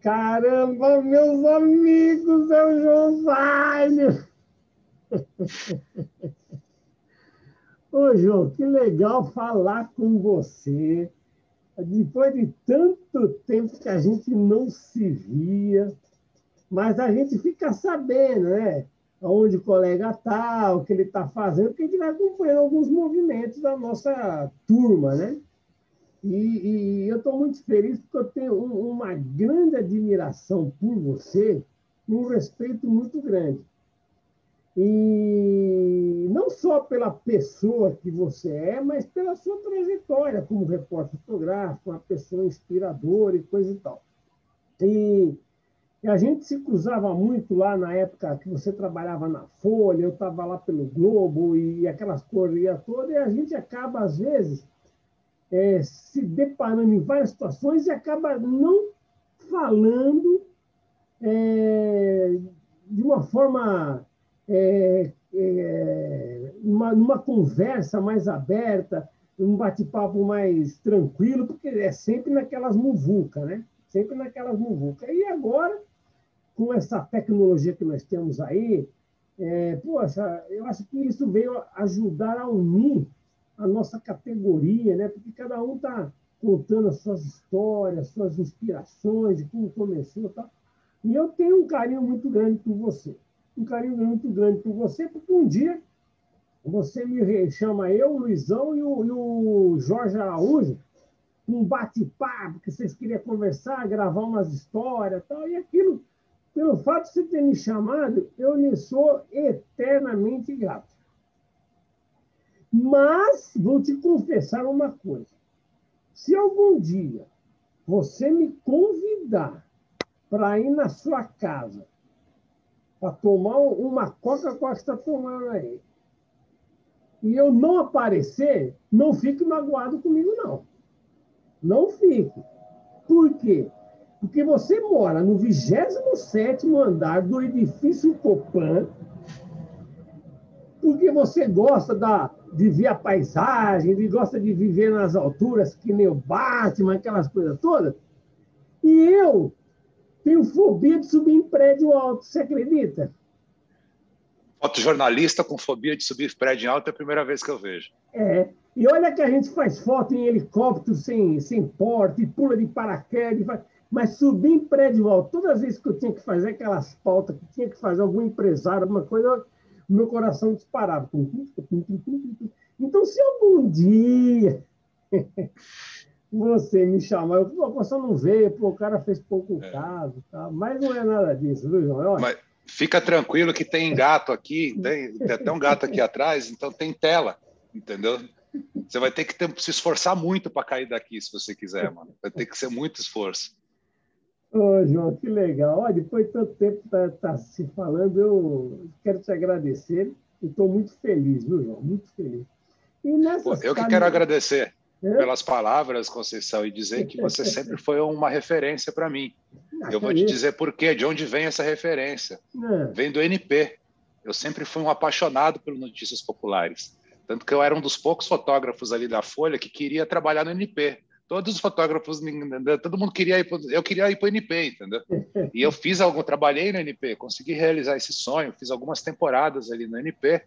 Caramba, meus amigos, é o João Zaine! Ô, João, que legal falar com você. Depois de tanto tempo que a gente não se via, mas a gente fica sabendo, né? Onde o colega está, o que ele está fazendo, porque a gente vai acompanhando alguns movimentos da nossa turma, né? E eu estou muito feliz porque eu tenho uma grande admiração por você, um respeito muito grande. E não só pela pessoa que você é, mas pela sua trajetória como repórter fotográfico, uma pessoa inspiradora e coisa e tal. E a gente se cruzava muito lá na época que você trabalhava na Folha, eu estava lá pelo Globo e aquelas correrias todas, e a gente acaba, às vezes, se deparando em várias situações e acaba não falando de uma forma, numa conversa mais aberta, um bate-papo mais tranquilo, porque é sempre naquelas muvucas, né? Sempre naquelas muvucas. E agora, com essa tecnologia que nós temos aí, poxa, eu acho que isso veio ajudar a unir a nossa categoria, né? Porque cada um está contando as suas histórias, suas inspirações, de como começou e tal. E eu tenho um carinho muito grande por você. Um carinho muito grande por você, porque um dia você me chama eu, o Luizão e o Jorge Araújo, um bate-papo, que vocês queriam conversar, gravar umas histórias e tal, e aquilo, pelo fato de você ter me chamado, eu lhe sou eternamente grato. Mas vou te confessar uma coisa. Se algum dia você me convidar para ir na sua casa para tomar uma Coca-Cola que você está tomando aí, e eu não aparecer, não fique magoado comigo, não. Não fique. Por quê? Porque você mora no 27º andar do edifício Copan, porque você gosta de ver a paisagem, gosta de viver nas alturas, que nem o Batman, aquelas coisas todas. E eu tenho fobia de subir em prédio alto, você acredita? Fotojornalista com fobia de subir prédio alto é a primeira vez que eu vejo. E olha que a gente faz foto em helicóptero sem porta, e pula de paraquedas, mas subir em prédio alto, todas as vezes que eu tinha que fazer aquelas pautas, que tinha que fazer algum empresário, alguma coisa, o meu coração disparava. Então, se algum dia você me chamar, você não veio, o cara fez pouco caso, tá? Mas não é nada disso, viu, João? Mas fica tranquilo que tem gato aqui, tem até um gato aqui atrás, então tem tela, entendeu? Você vai ter que se esforçar muito para cair daqui, se você quiser, mano. Vai ter que ser muito esforço. Ô, João, que legal. Olha, depois de tanto tempo tá se falando, eu quero te agradecer e estou muito feliz, viu, João? Muito feliz. E Eu que quero agradecer pelas palavras, Conceição, e dizer que você sempre foi uma referência para mim. Eu vou te dizer por quê, de onde vem essa referência. Vem do NP. Eu sempre fui um apaixonado por notícias populares. Tanto que eu era um dos poucos fotógrafos ali da Folha que queria trabalhar no NP. Todos os fotógrafos, todo mundo queria ir, eu queria ir para o NP, entendeu? E eu trabalhei no NP, consegui realizar esse sonho, fiz algumas temporadas ali no NP,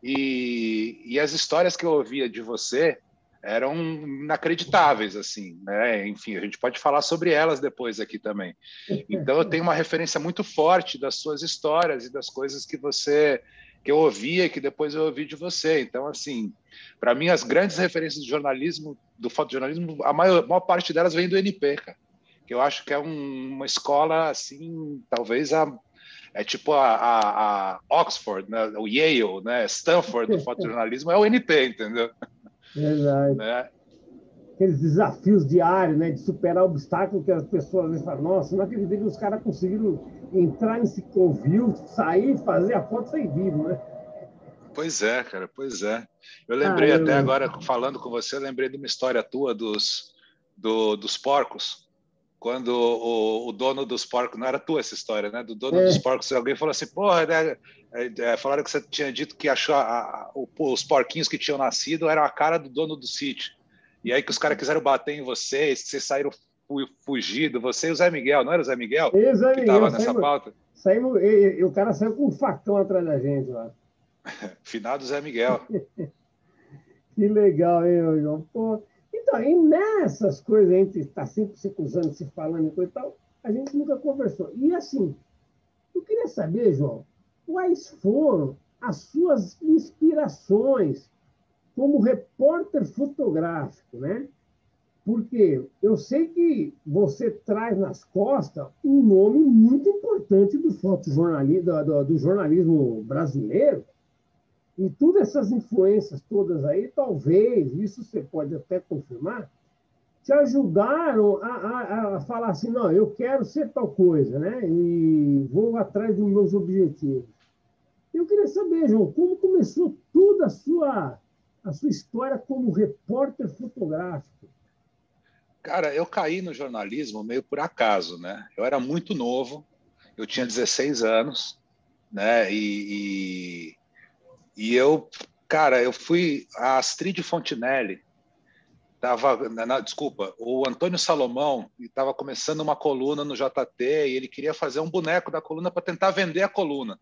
e as histórias que eu ouvia de você eram inacreditáveis, assim, né? Enfim, a gente pode falar sobre elas depois aqui também. Então, eu tenho uma referência muito forte das suas histórias e das coisas que eu ouvia e que depois eu ouvi de você. Então, assim, para mim, as grandes referências do jornalismo, do fotojornalismo, a maior parte delas vem do NP, cara. Que eu acho que é uma escola, assim, talvez é tipo a Oxford, né? O Yale, né? Stanford do fotojornalismo é o NP, entendeu? Verdade. Né? Aqueles desafios diários, né, de superar obstáculos que as pessoas às vezes falam, nossa, não acredito que os caras conseguiram entrar nesse covil, sair, fazer a foto sair vivo, né? Pois é, cara, pois é. Eu lembrei até agora, falando com você, eu lembrei de uma história tua dos porcos. Quando o dono dos porcos, não era tua essa história, né? Do dono dos porcos, alguém falou assim, porra, né? Falaram que você tinha dito que achou os porquinhos que tinham nascido eram a cara do dono do sítio. E aí que os caras quiseram bater em vocês, que vocês saíram fugido, você e o Zé Miguel, não era o Zé Miguel Zé que Miguel, estava nessa pauta? O cara saiu com um facão atrás da gente lá. Finado Zé Miguel. Que legal, hein, João? Pô, então, e nessas coisas, a gente está sempre se cruzando, se falando e coisa e tal, a gente nunca conversou. E assim, eu queria saber, João, quais foram as suas inspirações como repórter fotográfico, né? Porque eu sei que você traz nas costas um nome muito importante do fotojornalismo, do jornalismo brasileiro, e todas essas influências todas aí, talvez, isso você pode até confirmar, te ajudaram a falar assim, não, eu quero ser tal coisa, né? E vou atrás dos meus objetivos. Eu queria saber, João, como começou toda a sua história como repórter fotográfico? Cara, eu caí no jornalismo meio por acaso, né? Eu era muito novo, eu tinha 16 anos, né? E eu, cara, eu fui a Astrid Fontinelli, desculpa, o Antônio Salomão estava começando uma coluna no JT e ele queria fazer um boneco da coluna para tentar vender a coluna.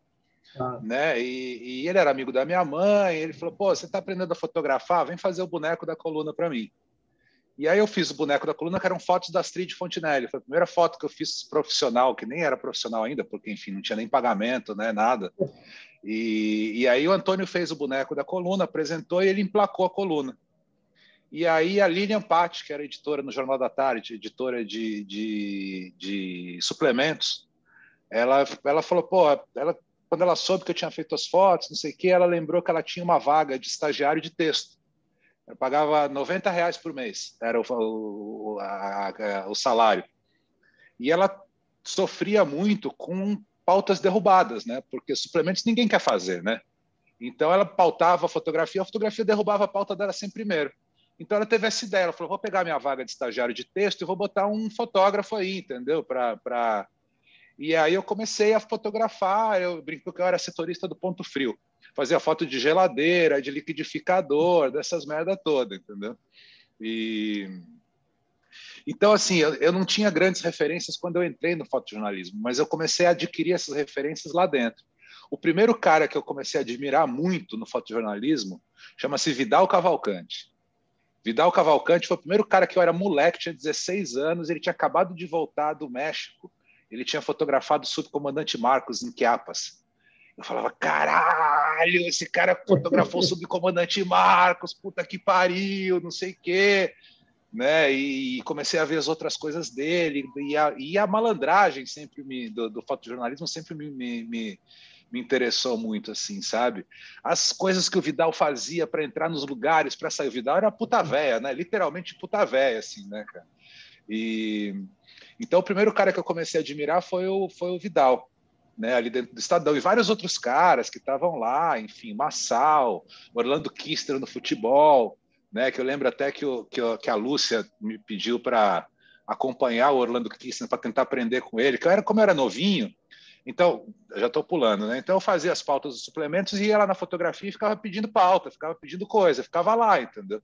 Ah. Né? E ele era amigo da minha mãe, ele falou, pô, você está aprendendo a fotografar? Vem fazer o boneco da coluna para mim. E aí eu fiz o boneco da coluna, que eram fotos da Astrid Fontinelli. Foi a primeira foto que eu fiz profissional, que nem era profissional ainda, porque, enfim, não tinha nem pagamento, né, nada. E aí o Antônio fez o boneco da coluna, apresentou e ele emplacou a coluna. E aí a Lilian Patti, que era editora no Jornal da Tarde, editora de suplementos, ela falou, pô, quando ela soube que eu tinha feito as fotos, não sei o quê, ela lembrou que ela tinha uma vaga de estagiário de texto. Eu pagava R$ 90 por mês, era o salário. E ela sofria muito com pautas derrubadas, né? Porque suplementos ninguém quer fazer, né? Então ela pautava a fotografia derrubava a pauta dela sempre primeiro. Então ela teve essa ideia, ela falou, vou pegar minha vaga de estagiário de texto e vou botar um fotógrafo aí, entendeu? E aí eu comecei a fotografar, eu brinco que eu era setorista do ponto frio. Fazia foto de geladeira, de liquidificador, dessas merda toda, entendeu? Então, assim, eu não tinha grandes referências quando eu entrei no fotojornalismo, mas eu comecei a adquirir essas referências lá dentro. O primeiro cara que eu comecei a admirar muito no fotojornalismo chama-se Vidal Cavalcante. Vidal Cavalcante foi o primeiro cara que eu era moleque, tinha 16 anos, ele tinha acabado de voltar do México, ele tinha fotografado o subcomandante Marcos em Chiapas. Eu falava, caralho, esse cara fotografou o subcomandante Marcos, puta que pariu, não sei o quê. Né? E comecei a ver as outras coisas dele, e a malandragem sempre do fotojornalismo sempre me interessou muito, assim, sabe? As coisas que o Vidal fazia para entrar nos lugares, para sair. O Vidal era puta véia, né? Literalmente puta véia, assim, né, cara? Então, o primeiro cara que eu comecei a admirar foi o Vidal, né, ali dentro do Estadão, e vários outros caras que estavam lá, enfim, Massal, Orlando Kister no futebol, né, que eu lembro até que a Lúcia me pediu para acompanhar o Orlando Kister para tentar aprender com ele, como eu era novinho, então, já estou pulando, né? Então eu fazia as pautas dos suplementos, ia lá na fotografia e ficava pedindo pauta, ficava pedindo coisa, ficava lá, entendeu?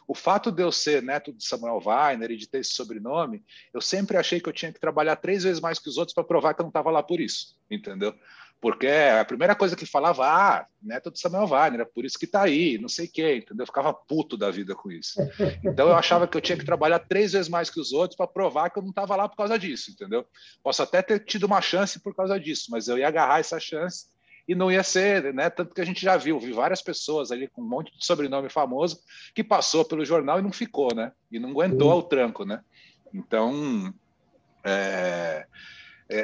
O fato de eu ser neto de Samuel Weiner e de ter esse sobrenome, eu sempre achei que eu tinha que trabalhar 3 vezes mais que os outros para provar que eu não estava lá por isso, entendeu? Porque a primeira coisa que falava, neto de Samuel Weiner, é por isso que está aí, não sei o quê, entendeu? Eu ficava puto da vida com isso. Então eu achava que eu tinha que trabalhar 3 vezes mais que os outros para provar que eu não estava lá por causa disso, entendeu? Posso até ter tido uma chance por causa disso, mas eu ia agarrar essa chance e não ia ser, né? Tanto que a gente já vi várias pessoas ali com um monte de sobrenome famoso que passou pelo jornal e não ficou, né? E não aguentou ao tranco, né? Então,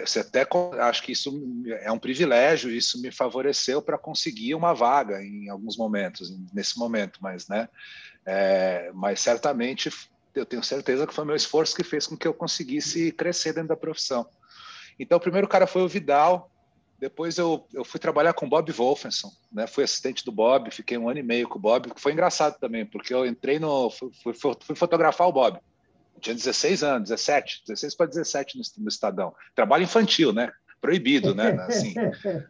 você até acho que isso é um privilégio, isso me favoreceu para conseguir uma vaga em alguns momentos, nesse momento, mas, né? Mas certamente eu tenho certeza que foi meu esforço que fez com que eu conseguisse crescer dentro da profissão. Então, o primeiro cara foi o Vidal. Depois eu fui trabalhar com o Bob Wolfenson, né? Fui assistente do Bob, fiquei 1 ano e meio com o Bob, que foi engraçado também, porque eu entrei fui fotografar o Bob. Eu tinha 16 anos, 16 para 17 no Estadão. Trabalho infantil, né? Proibido, né? Assim,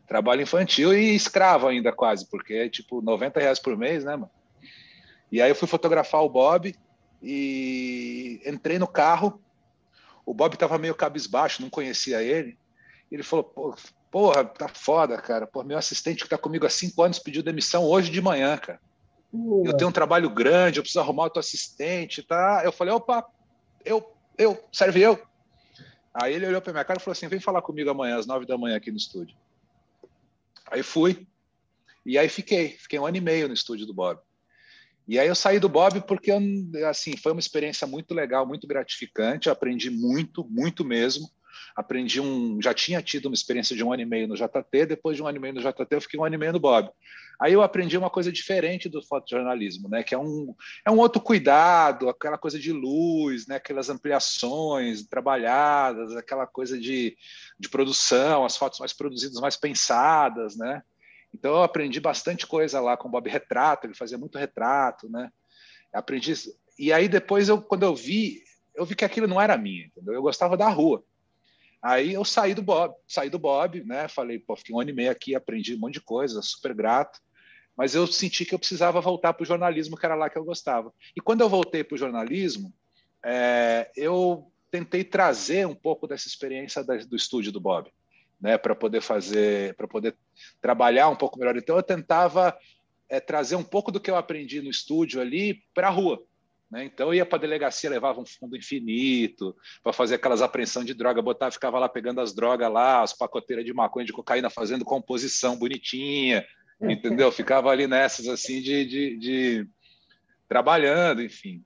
trabalho infantil e escravo ainda quase, porque é tipo R$ 90 por mês, né, mano? E aí eu fui fotografar o Bob e entrei no carro o Bob estava meio cabisbaixo, não conhecia ele. Ele falou, porra, tá foda, cara. Pô, meu assistente que está comigo há 5 anos pediu demissão hoje de manhã, cara. Eu tenho um trabalho grande, eu preciso arrumar o teu assistente, tá? Eu falei, opa, serve eu. Aí ele olhou para minha cara e falou assim, vem falar comigo amanhã, às 9 da manhã aqui no estúdio. Aí fui, e aí fiquei 1 ano e meio no estúdio do Bob. E aí eu saí do Bob porque, assim, foi uma experiência muito legal, muito gratificante, eu aprendi muito, muito mesmo. Já tinha tido uma experiência de 1 ano e meio no JT, depois de 1 ano e meio no JT eu fiquei 1 ano e meio no Bob. Aí eu aprendi uma coisa diferente do fotojornalismo, né? Que é um outro cuidado, aquela coisa de luz, né? Aquelas ampliações trabalhadas, aquela coisa de produção, as fotos mais produzidas, mais pensadas, né? Então eu aprendi bastante coisa lá com o Bob Retrato, ele fazia muito retrato, né? Aprendi. E aí depois, quando eu vi que aquilo não era minha, entendeu? Eu gostava da rua. Aí eu saí do Bob, né? Falei, pô, fiquei 1 ano e meio aqui, aprendi um monte de coisa, super grato. Mas eu senti que eu precisava voltar para o jornalismo, que era lá que eu gostava. E quando eu voltei para o jornalismo, eu tentei trazer um pouco dessa experiência do estúdio do Bob, né? Para poder trabalhar um pouco melhor. Então eu tentava trazer um pouco do que eu aprendi no estúdio ali para a rua. Né? Então eu ia para a delegacia, levava um fundo infinito para fazer aquelas apreensão de droga, ficava lá pegando as drogas lá, as pacoteiras de maconha, de cocaína, fazendo composição bonitinha, entendeu? Ficava ali nessas assim de trabalhando, enfim.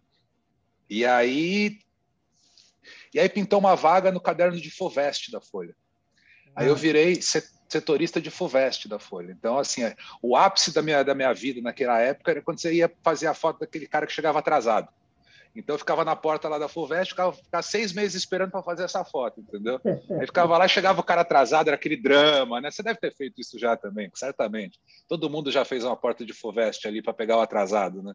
E aí pintou uma vaga no caderno de Fovest da Folha. Aí eu virei setorista de Fuvest da Folha. Então, assim, o ápice da minha vida naquela época era quando você ia fazer a foto daquele cara que chegava atrasado. Então, eu ficava na porta lá da Fuvest, ficava 6 meses esperando para fazer essa foto, entendeu? Aí ficava lá, chegava o cara atrasado, era aquele drama, né? Você deve ter feito isso já também, certamente. Todo mundo já fez uma porta de Fuvest ali para pegar o atrasado, né?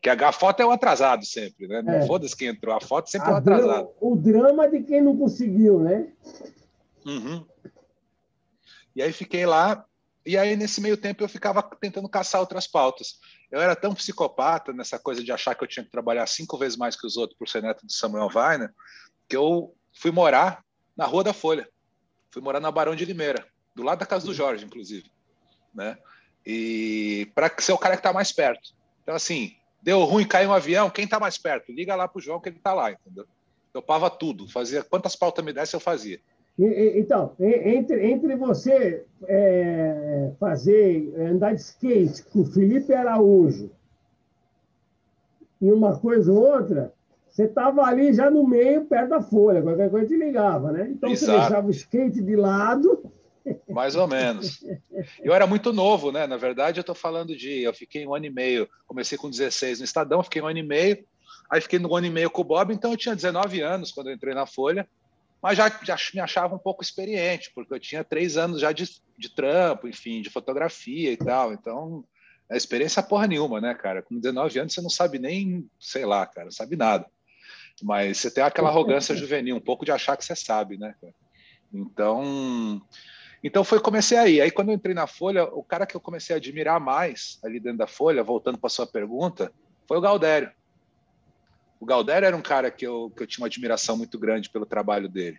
Que a foto é o atrasado sempre, né? Não foda-se quem entrou, a foto sempre é o atrasado. O drama de quem não conseguiu, né? Uhum. E aí fiquei lá, e aí nesse meio tempo eu ficava tentando caçar outras pautas. Eu era tão psicopata nessa coisa de achar que eu tinha que trabalhar 5 vezes mais que os outros por ser neto de Samuel Weiner, que eu fui morar na Rua da Folha. Fui morar na Barão de Limeira, do lado da casa do Jorge, inclusive. Né? E para ser o cara que está mais perto. Então, assim, deu ruim, caiu um avião, quem está mais perto? Liga lá para o João que ele está lá, entendeu? Eu pava tudo, fazia quantas pautas me desse eu fazia. Então, entre você andar de skate com o Felipe Araújo e uma coisa ou outra, você estava ali já no meio, perto da Folha, qualquer coisa te ligava, né? Então Exato. Você deixava o skate de lado. Mais ou menos. Eu era muito novo, né? Na verdade, eu estou falando eu fiquei 1 ano e meio, comecei com 16 no Estadão, fiquei 1 ano e meio, aí fiquei 1 ano e meio com o Bob, então eu tinha 19 anos quando eu entrei na Folha, mas já me achava um pouco experiente, porque eu tinha 3 anos já de trampo, enfim, de fotografia e tal. Então, a experiência porra nenhuma, né, cara? Com 19 anos você não sabe nem, sei lá, cara, não sabe nada. Mas você tem aquela arrogância juvenil, um pouco de achar que você sabe, né, cara? Então comecei aí. Aí, quando eu entrei na Folha, o cara que eu comecei a admirar mais ali dentro da Folha, voltando para a sua pergunta, foi o Galdério. O Galdério era um cara que eu tinha uma admiração muito grande pelo trabalho dele.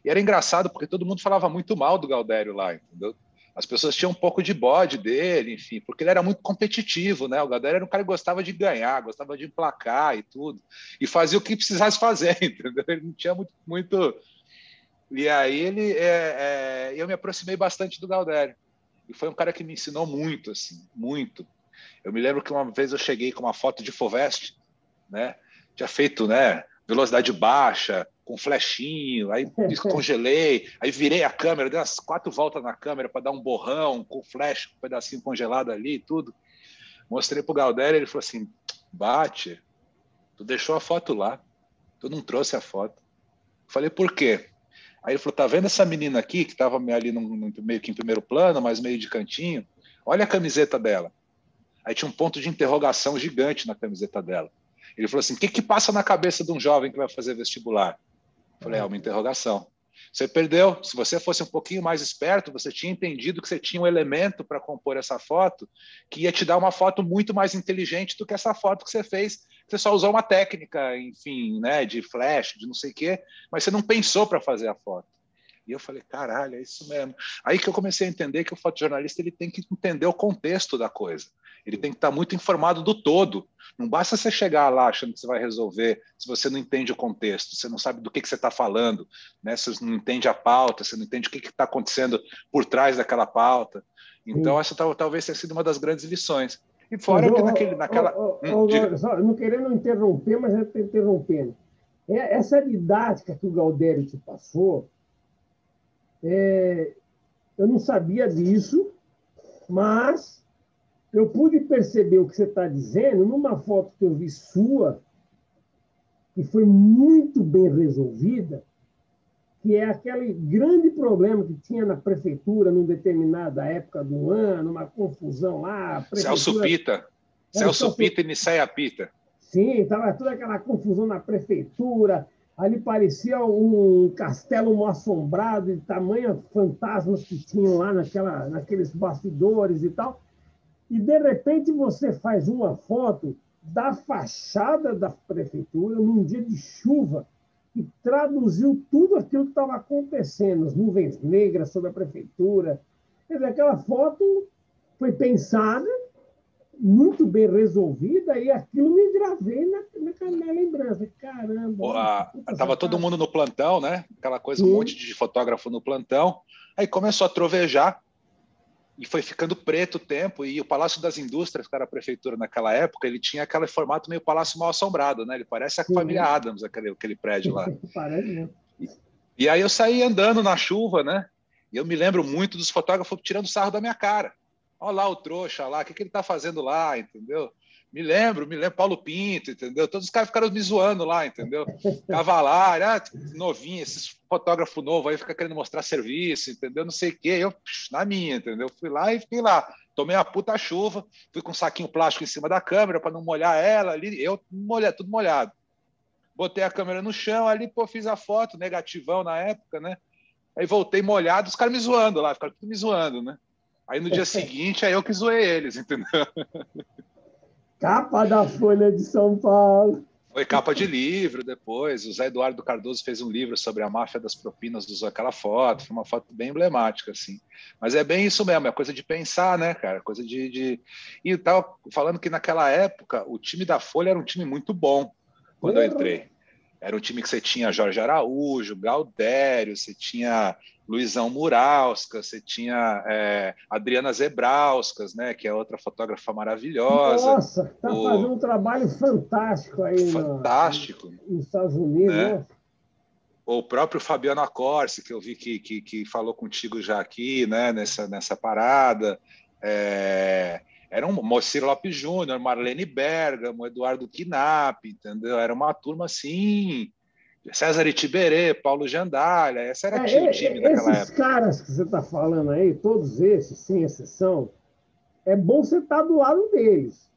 E era engraçado porque todo mundo falava muito mal do Galdério lá, entendeu? As pessoas tinham um pouco de bode dele, enfim, porque ele era muito competitivo, né? O Galdério era um cara que gostava de ganhar, gostava de emplacar e tudo, e fazia o que precisasse fazer, entendeu? Ele não tinha muito... E aí eu me aproximei bastante do Galdério. E foi um cara que me ensinou muito, assim, muito. Eu me lembro que uma vez eu cheguei com uma foto de Fovest, né? Tinha feito, né, velocidade baixa, com flechinho, aí descongelei, aí virei a câmera, dei umas 4 voltas na câmera para dar um borrão, com flash, um pedacinho congelado ali e tudo. Mostrei pro Galdério, ele falou assim, Bate, tu deixou a foto lá, tu não trouxe a foto. Falei, por quê? Aí ele falou, tá vendo essa menina aqui, que estava ali meio que em primeiro plano, mas meio de cantinho? Olha a camiseta dela. Aí tinha um ponto de interrogação gigante na camiseta dela. Ele falou assim, o que passa na cabeça de um jovem que vai fazer vestibular? Eu falei, uma interrogação. Você perdeu. Se você fosse um pouquinho mais esperto, você tinha entendido que você tinha um elemento para compor essa foto que ia te dar uma foto muito mais inteligente do que essa foto que você fez. você só usou uma técnica, enfim, né, de flash, de não sei o quê, mas você não pensou para fazer a foto. E eu falei, caralho, é isso mesmo. Aí que eu comecei a entender que o fotojornalista ele tem que entender o contexto da coisa. Ele tem que estar muito informado do todo. Não basta você chegar lá achando que você vai resolver se você não entende o contexto, você não sabe do que você está falando, né? Você não entende a pauta, você não entende o que está acontecendo por trás daquela pauta. Então, essa talvez tenha sido uma das grandes lições. E fora que naquela... Só, não querendo interromper, mas já estou interrompendo. Essa didática que o Galdério te passou, eu não sabia disso, mas eu pude perceber o que você está dizendo numa foto que eu vi sua, que foi muito bem resolvida, que é aquele grande problema que tinha na prefeitura numa determinada época do ano, uma confusão lá. Celso Pita e Niceia Pita. Sim, estava toda aquela confusão na prefeitura. Ali parecia um castelo mal assombrado, de tamanho fantasmas que tinham lá naqueles bastidores e tal. E, de repente, você faz uma foto da fachada da prefeitura num dia de chuva e traduziu tudo aquilo que estava acontecendo, as nuvens negras sobre a prefeitura. Quer dizer, aquela foto foi pensada, muito bem resolvida, e aquilo me gravei na lembrança. Caramba! Estava todo mundo no plantão, né? Aquela coisa, um monte de fotógrafo no plantão. Aí começou a trovejar e foi ficando preto o tempo. E o Palácio das Indústrias, que era a prefeitura naquela época, ele tinha aquele formato meio palácio mal assombrado, né? Ele parece a família Adams, aquele prédio lá. Parece mesmo. E aí eu saí andando na chuva, né? E eu me lembro muito dos fotógrafos tirando sarro da minha cara. Olha lá o trouxa lá, o que ele está fazendo lá, entendeu? Me lembro, Paulo Pinto, entendeu? Todos os caras ficaram me zoando lá, entendeu? Cavalar, novinho, esses fotógrafos novos aí fica querendo mostrar serviço, entendeu? Não sei o quê. Eu, na minha, entendeu? Fui lá e fiquei lá. Tomei a puta chuva, fui com um saquinho plástico em cima da câmera para não molhar ela ali, eu tudo molhado. Botei a câmera no chão, ali, pô, fiz a foto, negativão na época, né? Aí voltei molhado, os caras me zoando lá, ficaram tudo me zoando, né? Aí no dia seguinte, aí eu que zoei eles, entendeu? Capa da Folha de São Paulo. Foi capa de livro depois. O Zé Eduardo Cardoso fez um livro sobre a máfia das propinas, usou aquela foto. Foi uma foto bem emblemática, assim. Mas é bem isso mesmo, é coisa de pensar, né, cara? Coisa de... E eu tava falando que naquela época o time da Folha era um time muito bom quando eu entrei. Era um time que você tinha Jorge Araújo, Galdério, você tinha Luizão Murauskas, você tinha Adriana Zebrauskas, né, que é outra fotógrafa maravilhosa. Nossa, está fazendo um trabalho fantástico aí nos Estados Unidos, né? O próprio Fabiano Accorsi, que eu vi que falou contigo já aqui, né, nessa parada. Era um Moacir Lopes Júnior, Marlene Bergamo, Eduardo Knapp, entendeu? Era uma turma assim, César Itiberê, Paulo Jandalha, essa era o time daquela época. Esses caras que você está falando aí, todos esses, sem exceção, é bom você estar do lado deles.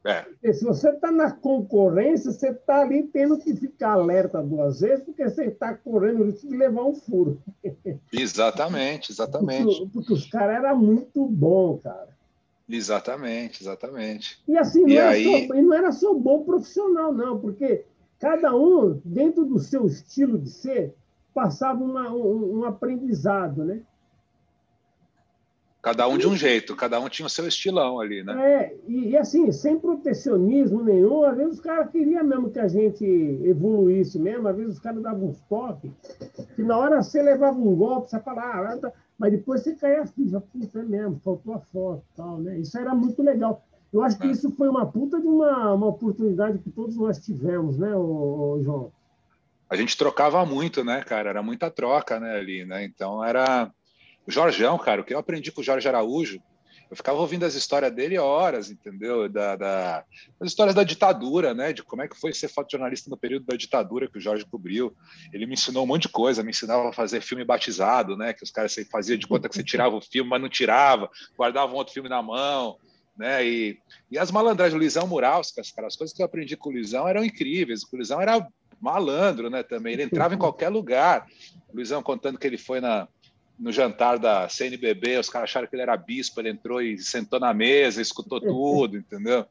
Porque se você está na concorrência, você está ali tendo que ficar alerta 2 vezes, porque você está correndo o risco de levar um furo. Exatamente. Porque os caras eram muito bons, cara. Exatamente. E assim, não era só bom profissional, não, porque cada um, dentro do seu estilo de ser, passava um aprendizado, né? Cada um de um jeito, cada um tinha o seu estilão ali, né? E assim, sem protecionismo nenhum, às vezes os caras queriam mesmo que a gente evoluísse mesmo, às vezes os caras davam uns toques, que na hora você levava um golpe, você falava, mas depois você caía a ficha, puta, é mesmo, faltou a foto e tal, né? Isso era muito legal. Eu acho que isso foi uma puta de uma oportunidade que todos nós tivemos, né, João? A gente trocava muito, né, cara? Era muita troca, né, ali, né? Então era... O Jorjão, cara, o que eu aprendi com o Jorge Araújo, eu ficava ouvindo as histórias dele horas, entendeu? As histórias da ditadura, né? De como é que foi ser fotojornalista no período da ditadura que o Jorge cobriu. Ele me ensinou um monte de coisa, me ensinava a fazer filme batizado, né? Que os caras faziam de conta que você tirava o filme, mas não tirava, guardavam outro filme na mão, né? E as malandragens, o Luizão Murauskas, cara, as coisas que eu aprendi com o Luizão eram incríveis. O Luizão era malandro, né? Também ele entrava em qualquer lugar. O Luizão contando que ele foi no jantar da CNBB, os caras acharam que ele era bispo, ele entrou e sentou na mesa, escutou tudo, entendeu?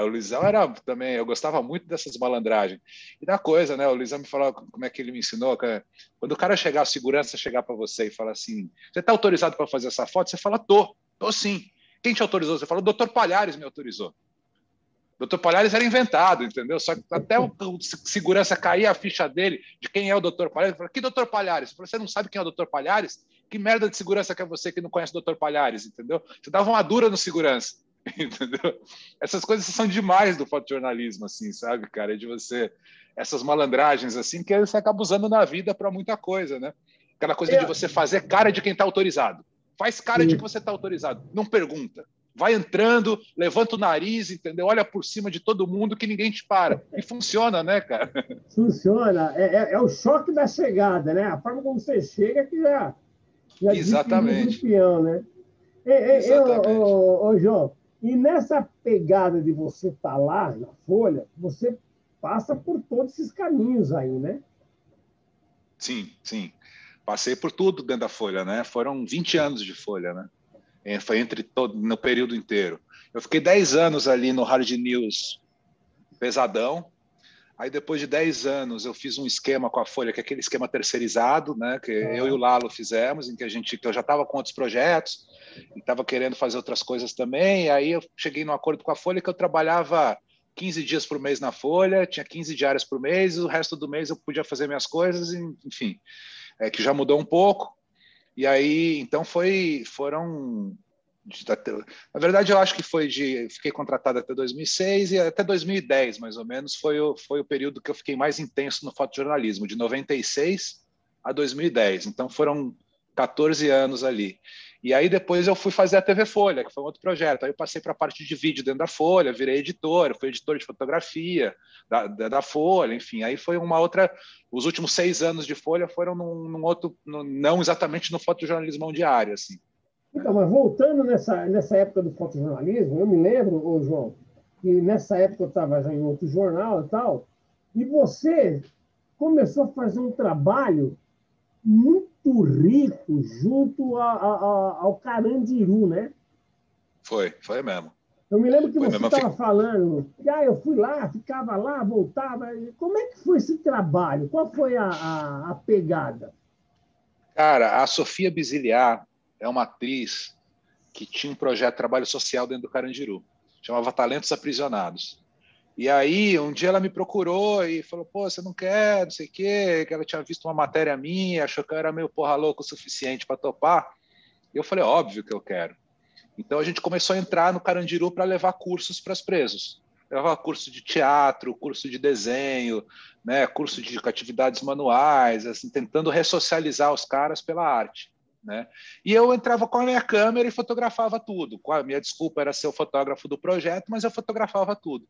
O Luizão era também, eu gostava muito dessas malandragens. E da coisa, né? O Luizão me falou como é que ele me ensinou. Quando o cara chegar, a segurança chegar para você e falar assim: você está autorizado para fazer essa foto? Você fala: tô sim. Quem te autorizou? Você fala: o doutor Palhares me autorizou. O Dr. Palhares era inventado, entendeu? Só que até o segurança cair a ficha dele de quem é o Dr. Palhares. Ele falou: que Dr. Palhares? Eu falei: você não sabe quem é o Dr. Palhares? Que merda de segurança que é você que não conhece o Dr. Palhares, entendeu? Você dava uma dura no segurança, entendeu? Essas coisas são demais do fotojornalismo, assim, sabe, cara? De você... Essas malandragens, assim, que você acaba usando na vida para muita coisa, né? Aquela coisa de você fazer cara de quem está autorizado. Faz cara de que você está autorizado. Não pergunta. Vai entrando, levanta o nariz, entendeu? Olha por cima de todo mundo que ninguém te para. E funciona, né, cara? Funciona. É o choque da chegada, né? A forma como você chega que já Exatamente. o peão, né? Exatamente. João, e nessa pegada de você estar lá na Folha, você passa por todos esses caminhos aí, né? Sim, sim. Passei por tudo dentro da Folha, né? Foram 20 anos de Folha, né? Foi no período inteiro. Eu fiquei 10 anos ali no Hard News pesadão. Aí, depois de 10 anos, eu fiz um esquema com a Folha, que é aquele esquema terceirizado, né? Que eu e o Lalo fizemos, em que eu já estava com outros projetos e estava querendo fazer outras coisas também. E aí eu cheguei num acordo com a Folha que eu trabalhava 15 dias por mês na Folha, tinha 15 diárias por mês, e o resto do mês eu podia fazer minhas coisas, enfim, que já mudou um pouco. E aí, então, foram... Na verdade, eu acho que fiquei contratado até 2006 e até 2010, mais ou menos, foi o período que eu fiquei mais intenso no fotojornalismo, de 96 a 2010. Então, foram 14 anos ali. E aí, depois, eu fui fazer a TV Folha, que foi um outro projeto. Aí, eu passei para a parte de vídeo dentro da Folha, virei editor, fui editor de fotografia da Folha, enfim. Aí foi uma outra... Os últimos 6 anos de Folha foram num outro... não exatamente no fotojornalismo diário, assim. Então, mas voltando nessa época do fotojornalismo, eu me lembro, ô João, que nessa época eu estava já em outro jornal e tal, e você começou a fazer um trabalho muito rico junto ao Carandiru, né? Foi mesmo. Eu me lembro que Foi você mesmo. estava falando que eu fui lá, ficava lá, voltava. Como é que foi esse trabalho? Qual foi a pegada? Cara, a Sofia Bisiliar é uma atriz que tinha um projeto de trabalho social dentro do Carandiru. Chamava Talentos Aprisionados. E aí, um dia ela me procurou e falou: pô, você não quer, não sei o quê, que ela tinha visto uma matéria minha, achou que eu era meio porra louco o suficiente para topar. E eu falei: óbvio que eu quero. Então a gente começou a entrar no Carandiru para levar cursos para os presos. Levava curso de teatro, curso de desenho, né, curso de atividades manuais, assim, tentando ressocializar os caras pela arte. Né? E eu entrava com a minha câmera e fotografava tudo. A minha desculpa era ser o fotógrafo do projeto, mas eu fotografava tudo.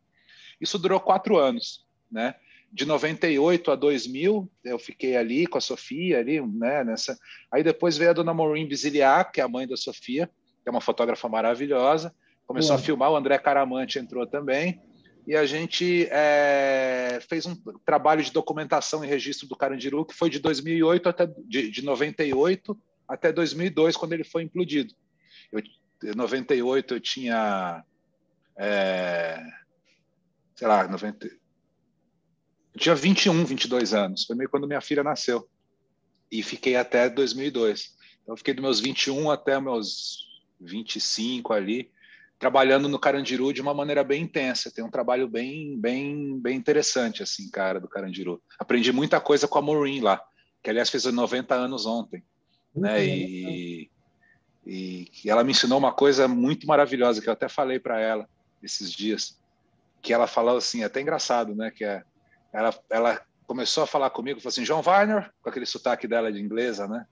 Isso durou 4 anos. Né? De 98 a 2000, eu fiquei ali com a Sofia, ali, né, nessa. Aí depois veio a dona Maureen Bisiliac, que é a mãe da Sofia, que é uma fotógrafa maravilhosa, começou a filmar, o André Caramante entrou também, e a gente fez um trabalho de documentação e registro do Carandiru, que foi de 2008 de 98 até 2002, quando ele foi implodido. Em 98 eu tinha, sei lá, 90, eu tinha 21, 22 anos, foi meio quando minha filha nasceu, e fiquei até 2002. Então, eu fiquei dos meus 21 até meus 25 ali, trabalhando no Carandiru de uma maneira bem intensa. Tem um trabalho bem interessante, assim, cara, do Carandiru. Aprendi muita coisa com a Maureen lá, que, aliás, fez 90 anos ontem, né? E ela me ensinou uma coisa muito maravilhosa, que eu até falei para ela esses dias, que ela falou assim, até engraçado, né? Ela começou a falar comigo, falou assim: João Weiner, com aquele sotaque dela de inglesa, né?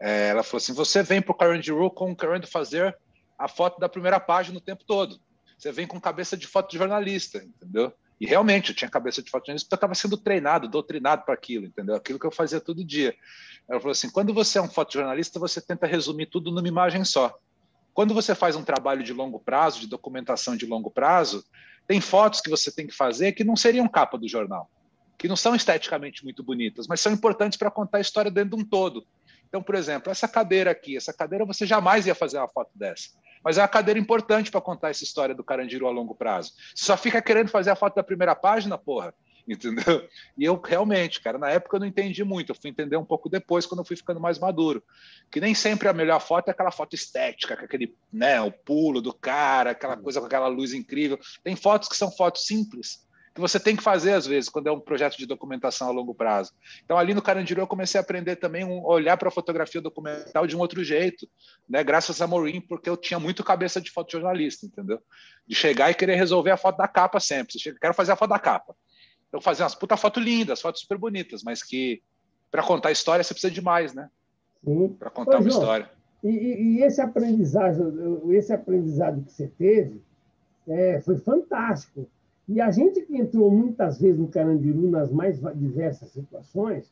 Ela falou assim: você vem para o Carandiru querendo fazer a foto da primeira página o tempo todo. Você vem com cabeça de fotojornalista, entendeu? E realmente, eu tinha cabeça de fotojornalista porque eu estava sendo treinado, doutrinado para aquilo, entendeu? Aquilo que eu fazia todo dia. Ela falou assim: quando você é um fotojornalista, você tenta resumir tudo numa imagem só. Quando você faz um trabalho de longo prazo, de documentação de longo prazo, tem fotos que você tem que fazer que não seriam capa do jornal, que não são esteticamente muito bonitas, mas são importantes para contar a história dentro de um todo. Então, por exemplo, essa cadeira aqui, essa cadeira você jamais ia fazer uma foto dessa. mas é uma cadeira importante para contar essa história do Carandiru a longo prazo. Você só fica querendo fazer a foto da primeira página, porra, entendeu? E eu realmente, cara, na época eu não entendi muito, eu fui entender um pouco depois, quando eu fui ficando mais maduro, que nem sempre a melhor foto é aquela foto estética, com aquele, né, o pulo do cara, aquela coisa com aquela luz incrível. Tem fotos que são fotos simples, que você tem que fazer às vezes, quando é um projeto de documentação a longo prazo. Então ali no Carandiru eu comecei a aprender também a olhar para a fotografia documental de um outro jeito, né, graças a Maureen, porque eu tinha muito cabeça de fotojornalista, entendeu? De chegar e querer resolver a foto da capa sempre. Quero fazer a foto da capa. Então fazer umas puta foto lindas, fotos super bonitas, mas que para contar a história você precisa de mais, né? Para contar uma João, história. E esse aprendizado que você teve foi fantástico. E a gente que entrou muitas vezes no Carandiru nas mais diversas situações,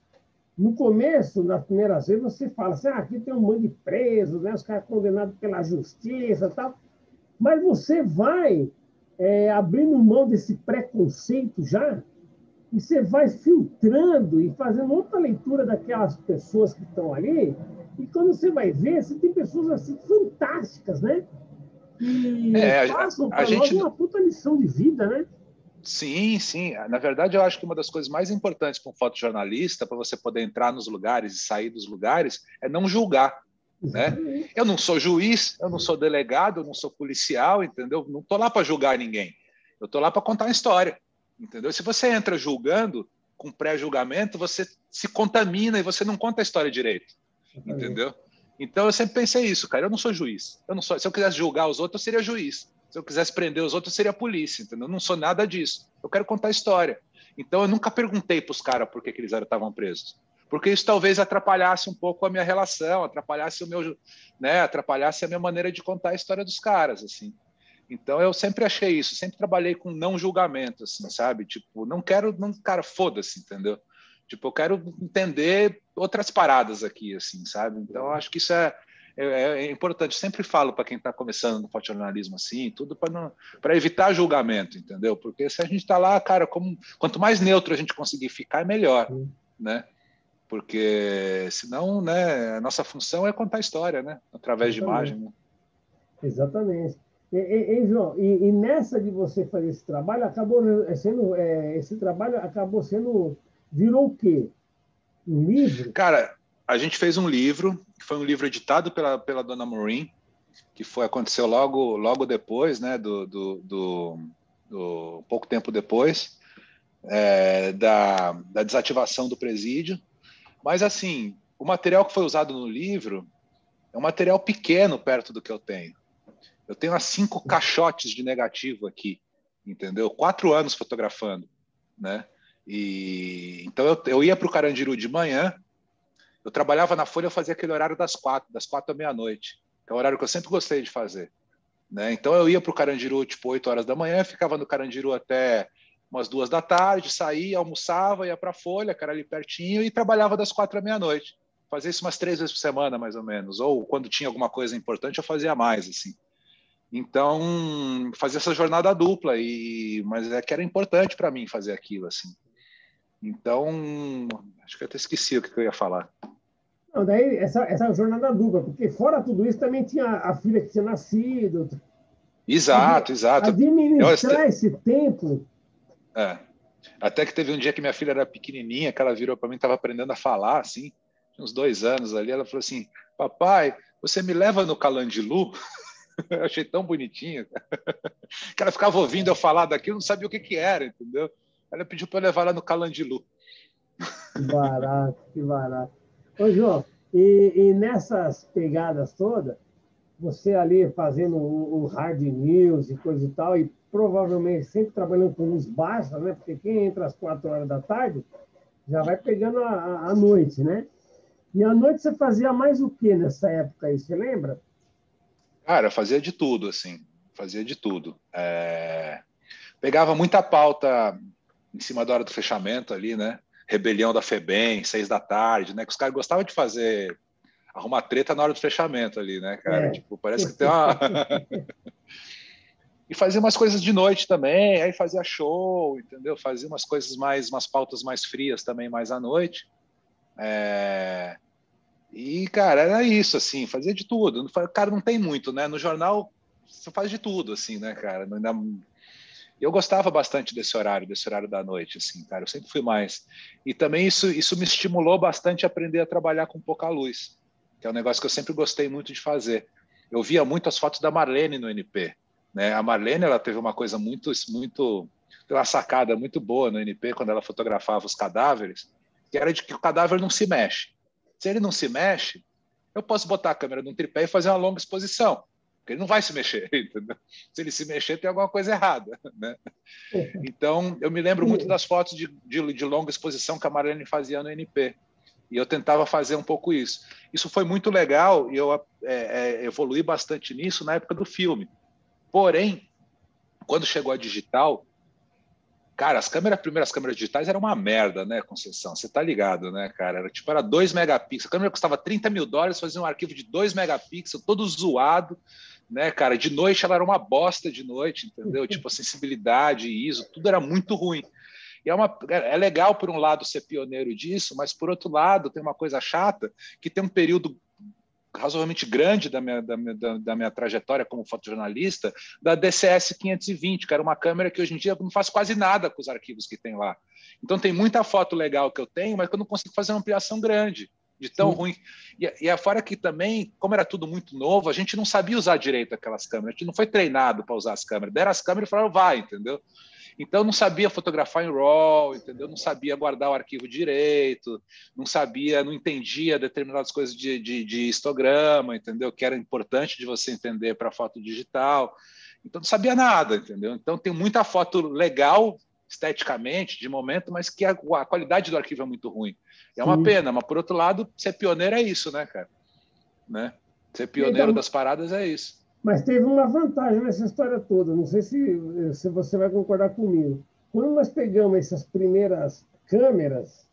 no começo, nas primeiras vezes, você fala assim, aqui tem um monte de presos, né? Os caras condenados pela justiça e tal. Mas você vai abrindo mão desse preconceito já, e você vai filtrando e fazendo outra leitura daquelas pessoas que estão ali, e quando você vai ver, você tem pessoas assim fantásticas, né? E passam para nós uma puta lição de vida, né? Sim, sim. Na verdade, eu acho que uma das coisas mais importantes para um fotojornalista, para você poder entrar nos lugares e sair dos lugares, é não julgar. Né? Eu não sou juiz, eu não sou delegado, eu não sou policial, entendeu? Não estou lá para julgar ninguém. Eu estou lá para contar uma história, entendeu? Se você entra julgando, com pré-julgamento, você se contamina e você não conta a história direito, entendeu? Então eu sempre pensei isso, cara. Eu não sou juiz. Eu não sou. Se eu quisesse julgar os outros, eu seria juiz. Se eu quisesse prender os outros, eu seria polícia, entendeu? Eu não sou nada disso. Eu quero contar a história. Então eu nunca perguntei para os caras por que eles estavam presos, porque isso talvez atrapalhasse um pouco a minha relação, atrapalhasse o meu, né, atrapalhasse a minha maneira de contar a história dos caras, assim. Então eu sempre achei isso, sempre trabalhei com não julgamento, assim, sabe? Tipo, não quero, não, cara, foda-se, entendeu? Tipo, eu quero entender outras paradas aqui, assim, sabe? Então eu acho que isso é importante. Eu sempre falo para quem está começando no fotojornalismo assim, tudo para evitar julgamento, entendeu? Porque se a gente está lá, cara, quanto mais neutro a gente conseguir ficar, é melhor, né? Porque senão, né, a nossa função é contar a história, né, através de imagem. Né? Exatamente. João, e nessa de você fazer esse trabalho, virou o quê? Um livro? Cara, a gente fez um livro, que foi um livro editado pela dona Maureen, que aconteceu logo depois, né, pouco tempo depois da desativação do presídio. Mas, assim, o material que foi usado no livro é um material pequeno perto do que eu tenho. Eu tenho 5 caixotes de negativo aqui, entendeu? 4 anos fotografando, né? Então eu ia para o Carandiru de manhã, eu trabalhava na Folha, eu fazia aquele horário das 4 à meia-noite, que é o horário que eu sempre gostei de fazer, né? Então eu ia para o Carandiru tipo 8 horas da manhã, ficava no Carandiru até umas 2 da tarde, saía, almoçava, ia para a Folha, que era ali pertinho, e trabalhava das 4 à meia-noite. Fazia isso umas 3 vezes por semana, mais ou menos. Ou quando tinha alguma coisa importante, eu fazia mais, assim. Então, fazia essa jornada dupla, mas que era importante para mim fazer aquilo, assim. Então, acho que eu até esqueci o que eu ia falar. Não, daí essa jornada dupla, porque fora tudo isso também tinha a filha que tinha nascido. Exato. Administrar esse tempo. Até que teve um dia que minha filha era pequenininha, que ela virou para mim, estava aprendendo a falar, assim, tinha uns 2 anos ali, ela falou assim, papai, você me leva no Calandiru? Eu achei tão bonitinho. Que ela ficava ouvindo eu falar daquilo, não sabia o que era, entendeu? Ela pediu para eu levar ela no Calandiru. Que barato, que barato. Ô, João, e nessas pegadas todas, você ali fazendo o hard news e coisa e tal, e provavelmente sempre trabalhando com luz baixa, né? Porque quem entra às 4 horas da tarde já vai pegando a noite, né? E à noite você fazia mais o que nessa época aí, você lembra? Cara, eu fazia de tudo, assim, fazia de tudo. Pegava muita pauta em cima da hora do fechamento ali, né? Rebelião da FEBEM, 6 da tarde, né? Que os caras gostavam de arrumar treta na hora do fechamento ali, né, cara? Tipo, parece que tem uma... E fazia umas coisas de noite também, aí fazia show, entendeu? Fazia umas pautas mais frias também, mais à noite. E, cara, era isso, assim, fazia de tudo. Cara, não tem muito, né? No jornal, você faz de tudo, assim, né, cara? Eu gostava bastante desse horário da noite, assim, cara. Eu sempre fui mais. E também isso me estimulou bastante a aprender a trabalhar com pouca luz, que é um negócio que eu sempre gostei muito de fazer. Eu via muito as fotos da Marlene no NP, né? A Marlene, ela teve uma coisa uma sacada muito boa no NP quando ela fotografava os cadáveres, que era de que o cadáver não se mexe. Se ele não se mexe, eu posso botar a câmera num tripé e fazer uma longa exposição, porque ele não vai se mexer, entendeu? Se ele se mexer, tem alguma coisa errada, né? Então, eu me lembro muito das fotos de longa exposição que a Marlene fazia no NP, e eu tentava fazer um pouco isso. Isso foi muito legal, e eu evoluí bastante nisso na época do filme. Porém, quando chegou a digital, cara, as primeiras câmeras digitais eram uma merda, né, Conceição? Você tá ligado, né, cara? Era 2 megapixels. A câmera custava $30.000, fazia um arquivo de 2 megapixels, todo zoado, né, cara? De noite ela era uma bosta de noite, entendeu? Tipo, a sensibilidade, ISO, tudo era muito ruim. E é legal, por um lado, ser pioneiro disso, mas, por outro lado, tem uma coisa chata, que tem um período razoavelmente grande da minha trajetória como fotojornalista, da DCS 520, que era uma câmera que hoje em dia não faz quase nada com os arquivos que tem lá. Então tem muita foto legal que eu tenho, mas que eu não consigo fazer uma ampliação grande, de tão ruim. E fora que também, como era tudo muito novo, a gente não sabia usar direito aquelas câmeras, a gente não foi treinado para usar as câmeras. Deram as câmeras e falaram, vai, entendeu? Então, não sabia fotografar em RAW, entendeu? Não sabia guardar o arquivo direito, não entendia determinadas coisas de histograma, entendeu? Que era importante de você entender para foto digital. Então, não sabia nada, entendeu? Então, tem muita foto legal, esteticamente, de momento, mas que a qualidade do arquivo é muito ruim. É uma pena, mas, por outro lado, ser pioneiro é isso, né, cara? Né? Ser pioneiro das paradas é isso. Mas teve uma vantagem nessa história toda, não sei se você vai concordar comigo. Quando nós pegamos essas primeiras câmeras,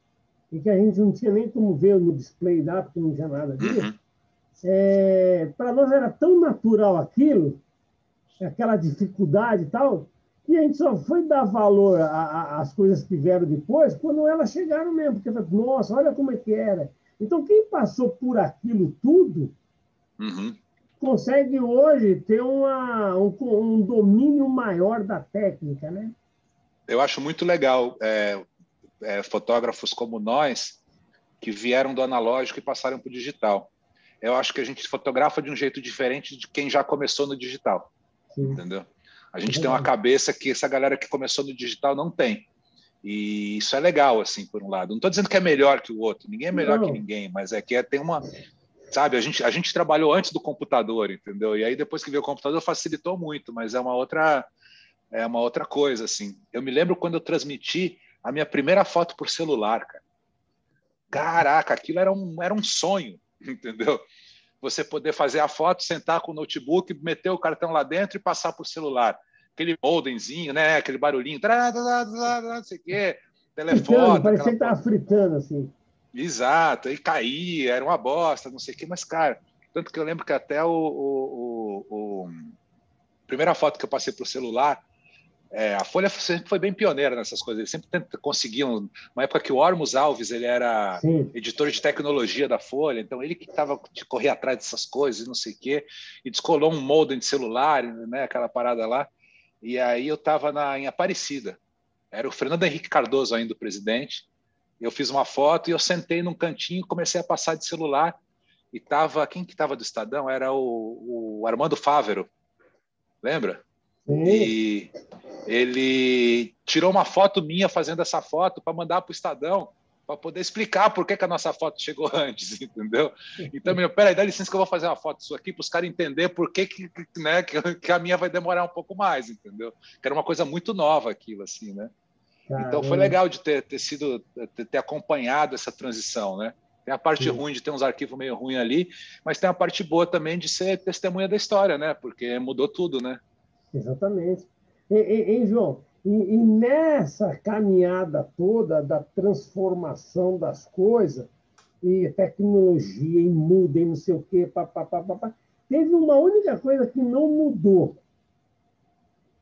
e que a gente não tinha nem como ver no display lá, porque não tinha nada disso, para nós era tão natural aquilo, aquela dificuldade e tal, que a gente só foi dar valor às coisas que vieram depois quando elas chegaram mesmo, porque, nossa, olha como é que era. Então, quem passou por aquilo tudo consegue hoje ter um domínio maior da técnica, né? Eu acho muito legal fotógrafos como nós que vieram do analógico e passaram para o digital. Eu acho que a gente fotografa de um jeito diferente de quem já começou no digital, entendeu? A gente tem uma cabeça que essa galera que começou no digital não tem. E isso é legal, assim, por um lado. Não estou dizendo que é melhor que o outro, ninguém é melhor que ninguém, mas é que tem uma... Sabe, a gente trabalhou antes do computador, entendeu? E aí depois que veio o computador facilitou muito, mas é uma outra coisa, assim. Eu me lembro quando eu transmiti a minha primeira foto por celular, cara. Caraca, aquilo era um sonho, entendeu? Você poder fazer a foto, sentar com o notebook, meter o cartão lá dentro e passar por celular. Aquele modemzinho, né? Aquele barulhinho, não sei o quê, telefone. Parecia que estava fritando, assim. Exato, aí caía, era uma bosta, não sei o quê, mas, cara, tanto que eu lembro que até a primeira foto que eu passei para o celular, a Folha sempre foi bem pioneira nessas coisas, eles sempre conseguiam, uma época que o Ormus Alves, ele era editor de tecnologia da Folha, então ele que estava de correr atrás dessas coisas, não sei o quê, e descolou um modem de celular, né, aquela parada lá, e aí eu estava em Aparecida, era o Fernando Henrique Cardoso ainda o presidente. Eu fiz uma foto e eu sentei num cantinho e comecei a passar de celular. E quem que estava do Estadão? Era o Armando Fávero, lembra? E ele tirou uma foto minha fazendo essa foto para mandar para o Estadão, para poder explicar por que a nossa foto chegou antes, entendeu? Então, peraí, dá licença que eu vou fazer uma foto disso aqui para os caras entenderem por que a minha vai demorar um pouco mais, entendeu? Que era uma coisa muito nova aquilo, assim, né? Então foi legal de ter acompanhado essa transição, né? Tem a parte ruim de ter uns arquivos meio ruins ali, mas tem a parte boa também de ser testemunha da história, né? Porque mudou tudo, né? Exatamente. João? E nessa caminhada toda da transformação das coisas, e tecnologia, e muda, e não sei o quê, teve uma única coisa que não mudou,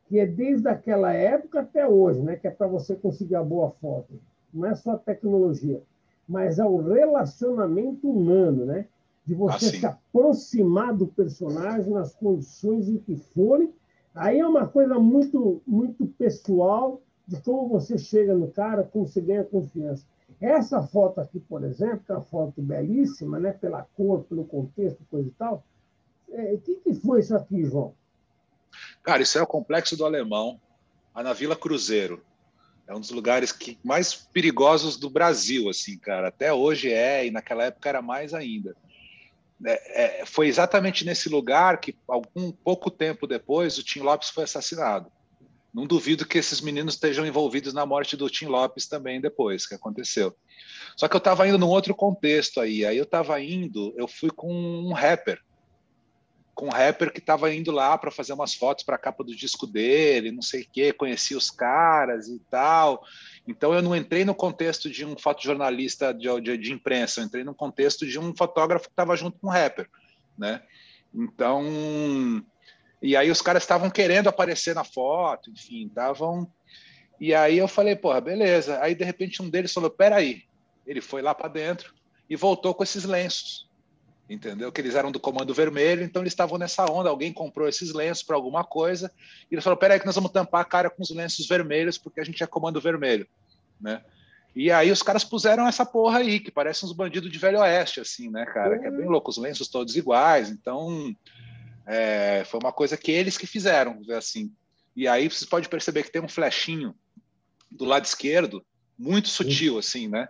que é desde aquela época até hoje, né? Que é para você conseguir a boa foto. Não é só a tecnologia, mas é o relacionamento humano, né? de você se aproximar do personagem nas condições em que forem. Aí é uma coisa muito, muito pessoal de como você chega no cara, como você ganha confiança. Essa foto aqui, por exemplo, que é uma foto belíssima, né? Pela cor, pelo contexto, coisa e tal. O que foi isso aqui, João? Cara, isso é o Complexo do Alemão, na Vila Cruzeiro. É um dos lugares mais perigosos do Brasil, assim, cara. Até hoje e naquela época era mais ainda. Foi exatamente nesse lugar que, pouco tempo depois, o Tim Lopes foi assassinado. Não duvido que esses meninos estejam envolvidos na morte do Tim Lopes também depois, que aconteceu. Só que eu estava indo num outro contexto aí eu fui com um rapper, que estava indo lá para fazer umas fotos para a capa do disco dele, não sei o quê, conheci os caras e tal. Então eu não entrei no contexto de um fotojornalista de imprensa, eu entrei no contexto de um fotógrafo que estava junto com um rapper, né? Então, e aí os caras estavam querendo aparecer na foto, enfim, estavam. E aí eu falei, porra, beleza. Aí de repente um deles falou, peraí. Ele foi lá para dentro e voltou com esses lenços. Entendeu? Que eles eram do Comando Vermelho, então eles estavam nessa onda. Alguém comprou esses lenços para alguma coisa e ele falou: peraí, que nós vamos tampar a cara com os lenços vermelhos, porque a gente é Comando Vermelho, né? E aí os caras puseram essa porra aí, que parece uns bandidos de Velho Oeste, assim, né, cara? Que é bem louco, os lenços todos iguais. Então, foi uma coisa que eles que fizeram, assim. E aí você pode perceber que tem um flechinho do lado esquerdo, muito sutil, assim, né?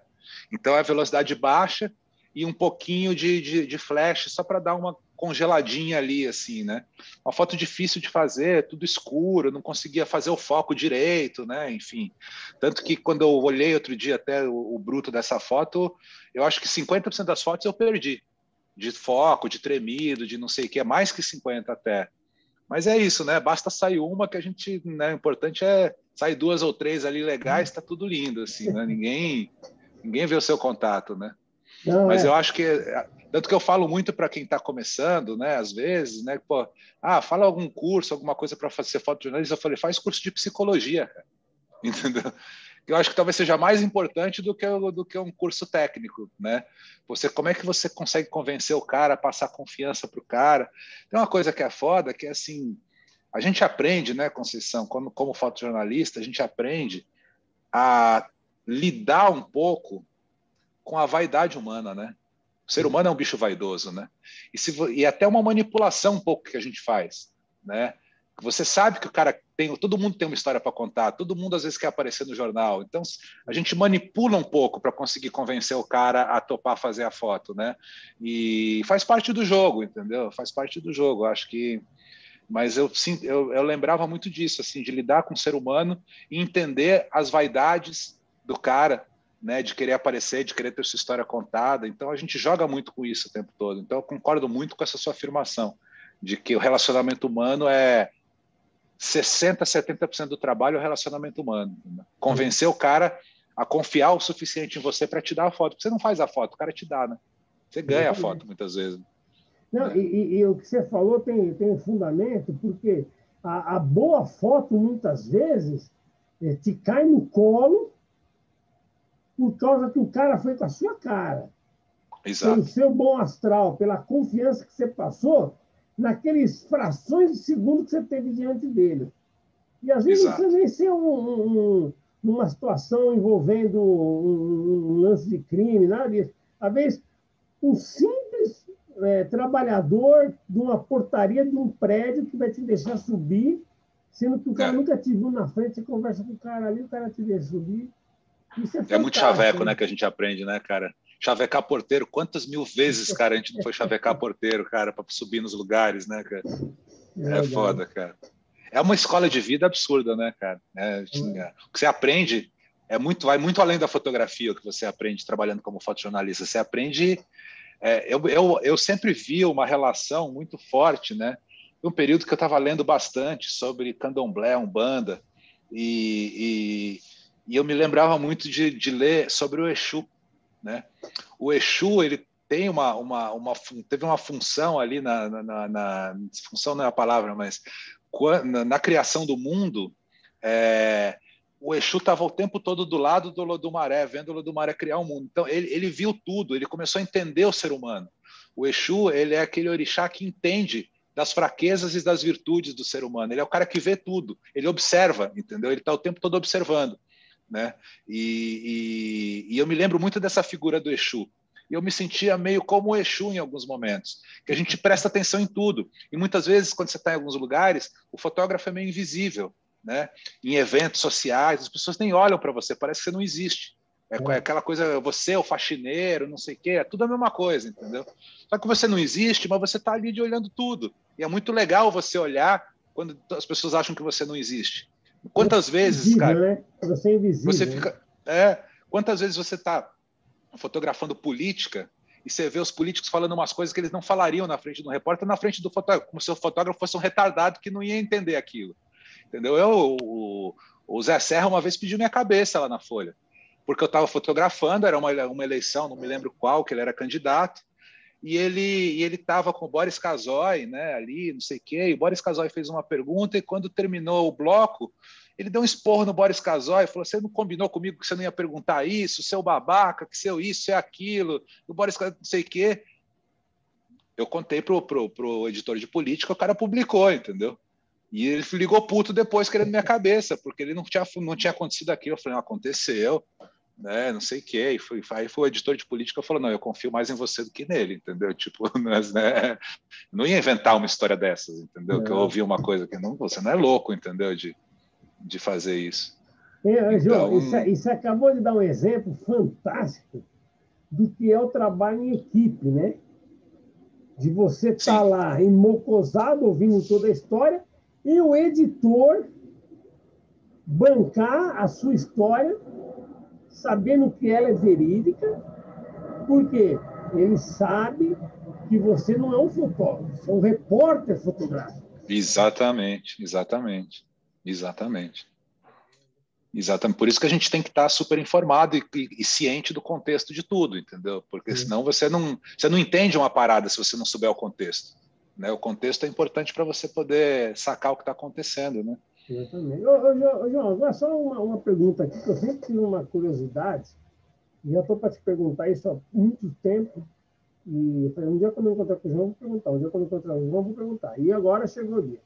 Então é velocidade baixa e um pouquinho de flash, só para dar uma congeladinha ali, assim, né? Uma foto difícil de fazer, tudo escuro, não conseguia fazer o foco direito, né? Enfim, tanto que quando eu olhei outro dia até o bruto dessa foto, eu acho que 50% das fotos eu perdi, de foco, de tremido, de não sei o que, mais que 50 até. Mas é isso, né? Basta sair uma que a gente, né? O importante é sair 2 ou 3 ali legais, tá tudo lindo, assim, né? Ninguém vê o seu contato, né? Não, Mas eu acho que tanto que eu falo muito para quem está começando, né? Às vezes, né? Pô, fala algum curso, alguma coisa para fazer fotojornalismo. Eu falei, faz curso de psicologia, cara. Entendeu? Eu acho que talvez seja mais importante do que um curso técnico, né? Como é que você consegue convencer o cara, passar confiança para o cara? Tem uma coisa que é foda, que é assim, a gente aprende, né, Conceição, como fotojornalista, a gente aprende a lidar um pouco com a vaidade humana, né? O ser humano é um bicho vaidoso, né? E até uma manipulação um pouco que a gente faz, né? Você sabe que o cara todo mundo tem uma história para contar, todo mundo às vezes quer aparecer no jornal, então a gente manipula um pouco para conseguir convencer o cara a topar fazer a foto, né? E faz parte do jogo, entendeu? Faz parte do jogo, acho que. Mas eu lembrava muito disso, assim, de lidar com o ser humano e entender as vaidades do cara, né, de querer aparecer, de querer ter sua história contada. Então a gente joga muito com isso o tempo todo. Então eu concordo muito com essa sua afirmação de que o relacionamento humano é 60%, 70% do trabalho é o relacionamento humano, né? Convencer o cara a confiar o suficiente em você para te dar a foto. Porque você não faz a foto, o cara te dá, né? Você ganha a foto muitas vezes. Não, né? E o que você falou tem um fundamento, porque a boa foto, muitas vezes, te cai no colo por causa que o cara foi com a sua cara. Exato. Pelo seu bom astral, pela confiança que você passou naqueles frações de segundo que você teve diante dele. E às vezes Exato. não precisa nem ser uma situação envolvendo um lance de crime, nada disso. Às vezes, um simples trabalhador de uma portaria de um prédio que vai te deixar subir, sendo que o cara nunca te viu na frente, você conversa com o cara ali, o cara te deixa subir. Isso é muito chaveco, né, que a gente aprende, né, cara? Chavecar porteiro, quantas mil vezes, cara, a gente não foi chavecar porteiro, cara, para subir nos lugares, né, cara? É foda, cara. É uma escola de vida absurda, né, cara? O que você aprende vai muito além da fotografia, o que você aprende trabalhando como fotojornalista. Você aprende. Eu sempre vi uma relação muito forte, né? Um período que eu estava lendo bastante sobre candomblé, umbanda, e eu me lembrava muito de ler sobre o Exu, né? O Exu, ele tem teve uma função ali função não é a palavra, mas na criação do mundo, o Exu estava o tempo todo do lado do Lodumaré, vendo o Lodumaré criar o mundo. Então ele viu tudo, ele começou a entender o ser humano. O Exu, ele é aquele orixá que entende das fraquezas e das virtudes do ser humano. Ele é o cara que vê tudo, ele observa, entendeu? Ele está o tempo todo observando, né? E eu me lembro muito dessa figura do Exu. Eu me sentia meio como o Exu em alguns momentos, que a gente presta atenção em tudo. E muitas vezes, quando você está em alguns lugares, o fotógrafo é meio invisível, né? Em eventos sociais, as pessoas nem olham para você, parece que você não existe. É aquela coisa, você é o faxineiro, não sei o quê, é tudo a mesma coisa, entendeu? Só que você não existe, mas você está ali de olhando tudo. E é muito legal você olhar quando as pessoas acham que você não existe. Quantas vezes, invisível, cara, né? Você é invisível. você fica... quantas vezes você está fotografando política e você vê os políticos falando umas coisas que eles não falariam na frente do repórter, na frente do fotógrafo, como se o fotógrafo fosse um retardado que não ia entender aquilo. Entendeu? O Zé Serra uma vez pediu minha cabeça lá na Folha, porque eu estava fotografando, era uma eleição, não me lembro qual, que ele era candidato, e ele estava com o Boris Casoy, né, ali, não sei o quê, e o Boris Casoy fez uma pergunta, e quando terminou o bloco, ele deu um esporro no Boris Casoy, falou, você não combinou comigo que você não ia perguntar isso, seu babaca, que seu isso, é aquilo, e o Boris Casoy, não sei o quê. Eu contei pro editor de política, o cara publicou, entendeu? E ele ligou puto depois querendo minha cabeça, porque ele não tinha acontecido aquilo. Eu falei, não, aconteceu, né, não sei o quê. Aí foi o editor de política e falou, não, eu confio mais em você do que nele, entendeu? Tipo, mas, né, não ia inventar uma história dessas, entendeu? Não. Que eu ouvi uma coisa que não, você não é louco, entendeu? De fazer isso. João, isso acabou de dar um exemplo fantástico do que é o trabalho em equipe, né? De você estar lá emocosado, ouvindo toda a história, e o editor bancar a sua história, sabendo que ela é verídica, porque ele sabe que você não é um fotógrafo, você é um repórter fotográfico. Exatamente. Por isso que a gente tem que estar super informado e ciente do contexto de tudo, entendeu? Porque senão você não entende uma parada se você não souber o contexto, né? O contexto é importante para você poder sacar o que está acontecendo, né? Exatamente. João, agora só uma pergunta aqui, que eu sempre tive uma curiosidade, e já estou para te perguntar isso há muito tempo, e falei, um dia quando eu encontrar com o João, vou perguntar, um dia quando eu encontrar com o João, vou perguntar. E agora chegou o dia.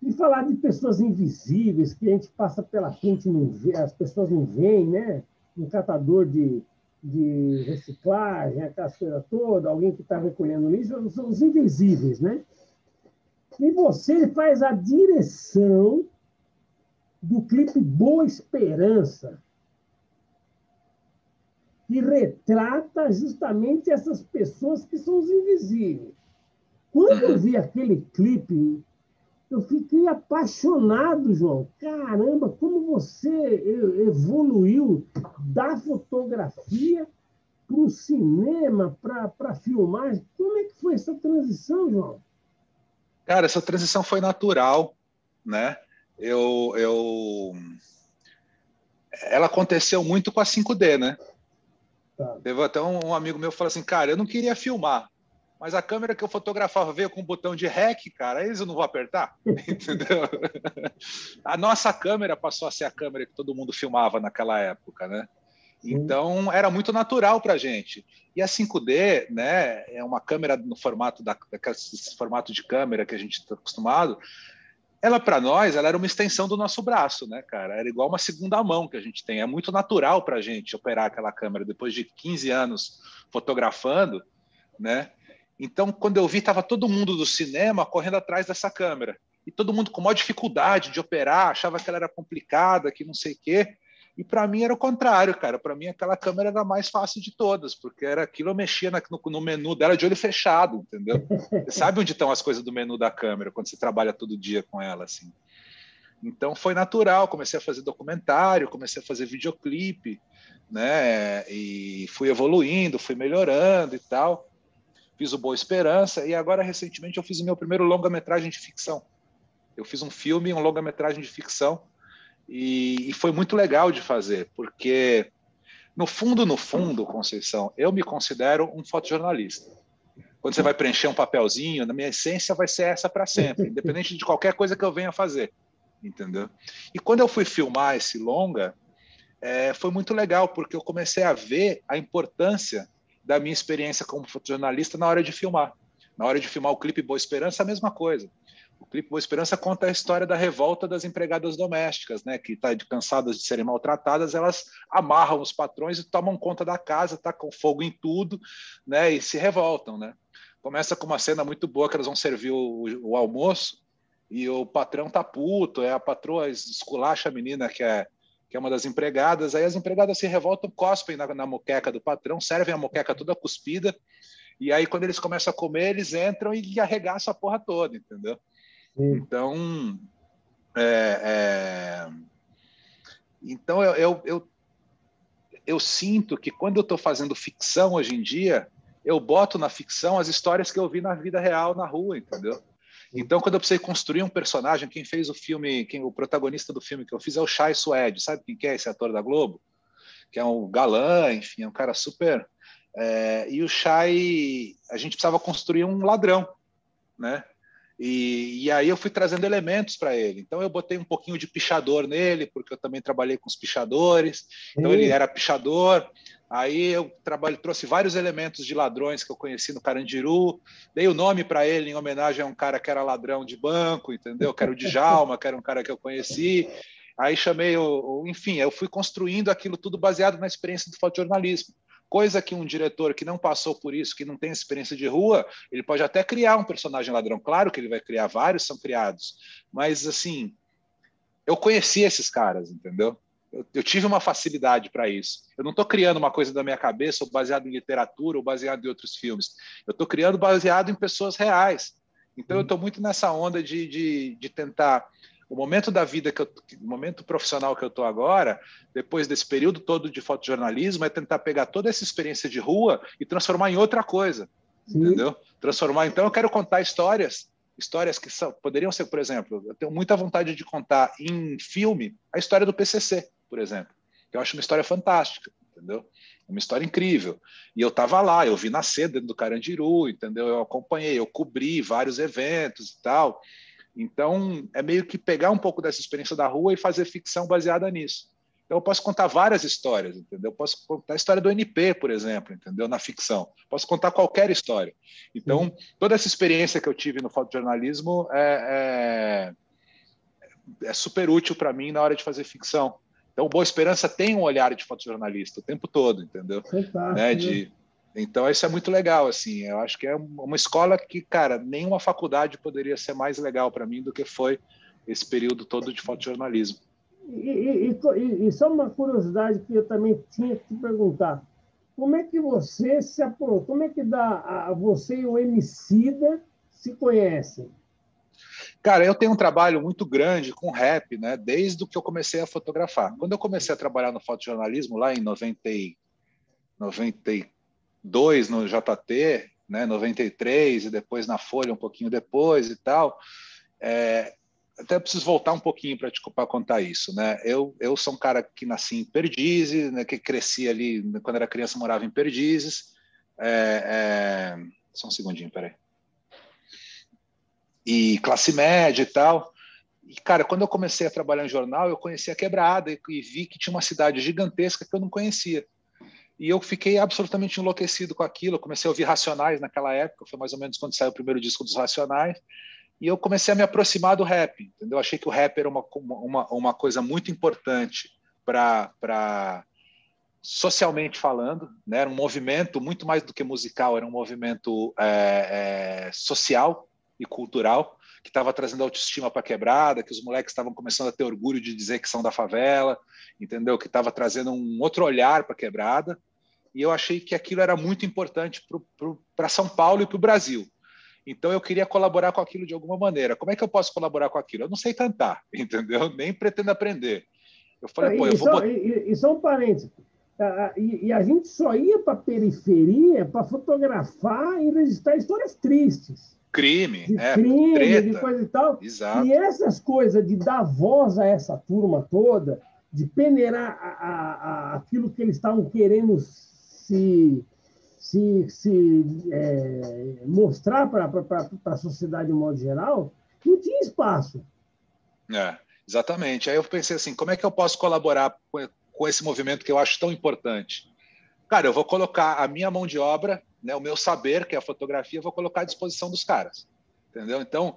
E falar de pessoas invisíveis, que a gente passa pela frente e não vê, as pessoas não veem, né? Um catador de reciclagem, aquela coisa toda, alguém que está recolhendo lixo, são os invisíveis, né? E você faz a direção do clipe Boa Esperança, que retrata justamente essas pessoas que são os invisíveis. Quando eu vi aquele clipe, eu fiquei apaixonado, João. Caramba, como você evoluiu da fotografia para o cinema, para a filmagem. Como é que foi essa transição, João? Cara, essa transição foi natural, né? Ela aconteceu muito com a 5D, né? Tá. Teve até um amigo meu que falou assim, cara, eu não queria filmar, mas a câmera que eu fotografava veio com um botão de REC, cara, eles eu não vou apertar, entendeu? A nossa câmera passou a ser a câmera que todo mundo filmava naquela época, né? Então, era muito natural para a gente. E a 5D, né, é uma câmera no formato esse formato de câmera que a gente está acostumado. Ela, para nós, ela era uma extensão do nosso braço, né, cara? Era igual uma segunda mão que a gente tem. É muito natural para a gente operar aquela câmera depois de 15 anos fotografando, né? Então, quando eu vi, estava todo mundo do cinema correndo atrás dessa câmera. E todo mundo com maior dificuldade de operar, achava que ela era complicada, que não sei o quê. E para mim era o contrário, cara. Para mim aquela câmera era a mais fácil de todas, porque era aquilo, eu mexia no menu dela de olho fechado, entendeu? Você sabe onde estão as coisas do menu da câmera quando você trabalha todo dia com ela, assim. Então foi natural, comecei a fazer documentário, comecei a fazer videoclipe, né? E fui evoluindo, fui melhorando e tal. Fiz o Boa Esperança e agora recentemente eu fiz o meu primeiro longa-metragem de ficção. Eu fiz um filme, um longa-metragem de ficção. E foi muito legal de fazer, porque no fundo, Conceição, eu me considero um fotojornalista. Quando você vai preencher um papelzinho, na minha essência vai ser essa para sempre, independente de qualquer coisa que eu venha fazer, entendeu? E quando eu fui filmar esse longa, foi muito legal, porque eu comecei a ver a importância da minha experiência como fotojornalista na hora de filmar. Na hora de filmar o clipe Boa Esperança, a mesma coisa. O clipe Boa Esperança conta a história da revolta das empregadas domésticas, né, que cansadas de serem maltratadas, elas amarram os patrões e tomam conta da casa, tacam fogo em tudo, né, e se revoltam, né. Começa com uma cena muito boa que elas vão servir o almoço e o patrão tá puto, a patroa esculacha a menina que é uma das empregadas, aí as empregadas se revoltam, cospem na moqueca do patrão, servem a moqueca toda cuspida, e aí quando eles começam a comer, eles entram e arregaçam a porra toda, entendeu? Então, então eu sinto que quando eu estou fazendo ficção hoje em dia, eu boto na ficção as histórias que eu vi na vida real, na rua, entendeu? Então, quando eu precisei construir um personagem, quem fez o filme, o protagonista do filme que eu fiz é o Chay Suede, sabe quem que é esse ator da Globo? Que é um galã, enfim, é um cara super... e o Chay, a gente precisava construir um ladrão, né? E aí eu fui trazendo elementos para ele. Então eu botei um pouquinho de pichador nele, porque eu também trabalhei com os pichadores. Então ele era pichador. Aí eu trouxe vários elementos de ladrões que eu conheci no Carandiru. Dei o nome para ele em homenagem a um cara que era ladrão de banco, entendeu? Que era o Djalma, que era um cara que eu conheci. Aí chamei enfim, eu fui construindo aquilo tudo baseado na experiência do fotojornalismo. Coisa que um diretor que não passou por isso, que não tem experiência de rua, ele pode até criar um personagem ladrão. Claro que ele vai criar, vários são criados. Mas, assim, eu conheci esses caras, entendeu? Eu tive uma facilidade para isso. Eu não estou criando uma coisa da minha cabeça, ou baseado em literatura, ou baseado em outros filmes. Eu estou criando baseado em pessoas reais. Então, eu estou muito nessa onda de tentar... O momento da vida, o momento profissional que eu estou agora, depois desse período todo de fotojornalismo, é tentar pegar toda essa experiência de rua e transformar em outra coisa, entendeu? Transformar. Então, eu quero contar histórias que poderiam ser, por exemplo, eu tenho muita vontade de contar em filme a história do PCC, por exemplo, que eu acho uma história fantástica, entendeu? Uma história incrível. E eu estava lá, eu vi nascer dentro do Carandiru, entendeu? Eu acompanhei, eu cobri vários eventos e tal. Então, é meio que pegar um pouco dessa experiência da rua e fazer ficção baseada nisso. Então, eu posso contar várias histórias, entendeu? Eu posso contar a história do NP, por exemplo, entendeu? Na ficção. Posso contar qualquer história. Então, toda essa experiência que eu tive no fotojornalismo é super útil para mim na hora de fazer ficção. Então, Boa Esperança tem um olhar de fotojornalista o tempo todo, entendeu? Fantástico. Então, isso é muito legal, assim. Eu acho que é uma escola que, cara, nenhuma faculdade poderia ser mais legal para mim do que foi esse período todo de fotojornalismo. E só uma curiosidade que eu também tinha que te perguntar. Como é que você se aprontou? Como é que você e o Emicida se conhecem? Cara, eu tenho um trabalho muito grande com rap, né? Desde que eu comecei a fotografar. Quando eu comecei a trabalhar no fotojornalismo, lá em 92 no JT, né, 93, e depois na Folha um pouquinho depois e tal. Até preciso voltar um pouquinho para contar isso, né? Eu sou um cara que nasci em Perdizes, né, que cresci ali, quando era criança morava em Perdizes. Só um segundinho, peraí. E classe média e tal. E, cara, quando eu comecei a trabalhar em jornal, eu conheci a Quebrada e vi que tinha uma cidade gigantesca que eu não conhecia. E eu fiquei absolutamente enlouquecido com aquilo. Eu comecei a ouvir Racionais naquela época, foi mais ou menos quando saiu o primeiro disco dos Racionais, e eu comecei a me aproximar do rap, entendeu? Achei que o rap era uma coisa muito importante para socialmente falando, né? Era um movimento muito mais do que musical, era um movimento social e cultural, que estava trazendo autoestima para a Quebrada, que os moleques estavam começando a ter orgulho de dizer que são da favela, entendeu? Que estava trazendo um outro olhar para a Quebrada, e eu achei que aquilo era muito importante para São Paulo e para o Brasil. Então eu queria colaborar com aquilo de alguma maneira. Como é que eu posso colaborar com aquilo? Eu não sei cantar, entendeu? Nem pretendo aprender. Eu falei, pô, eu vou botar... E só um parênteses. E a gente só ia para a periferia para fotografar e registrar histórias tristes. Crime, crime, de treta. coisa e tal. Exato. E essas coisas de dar voz a essa turma toda, de peneirar aquilo que eles estavam querendo mostrar para a sociedade de modo geral, não tinha espaço. Exatamente. Aí eu pensei assim, como é que eu posso colaborar com esse movimento que eu acho tão importante? cara, eu vou colocar a minha mão de obra, né, o meu saber, que é a fotografia, eu vou colocar à disposição dos caras, entendeu? Então,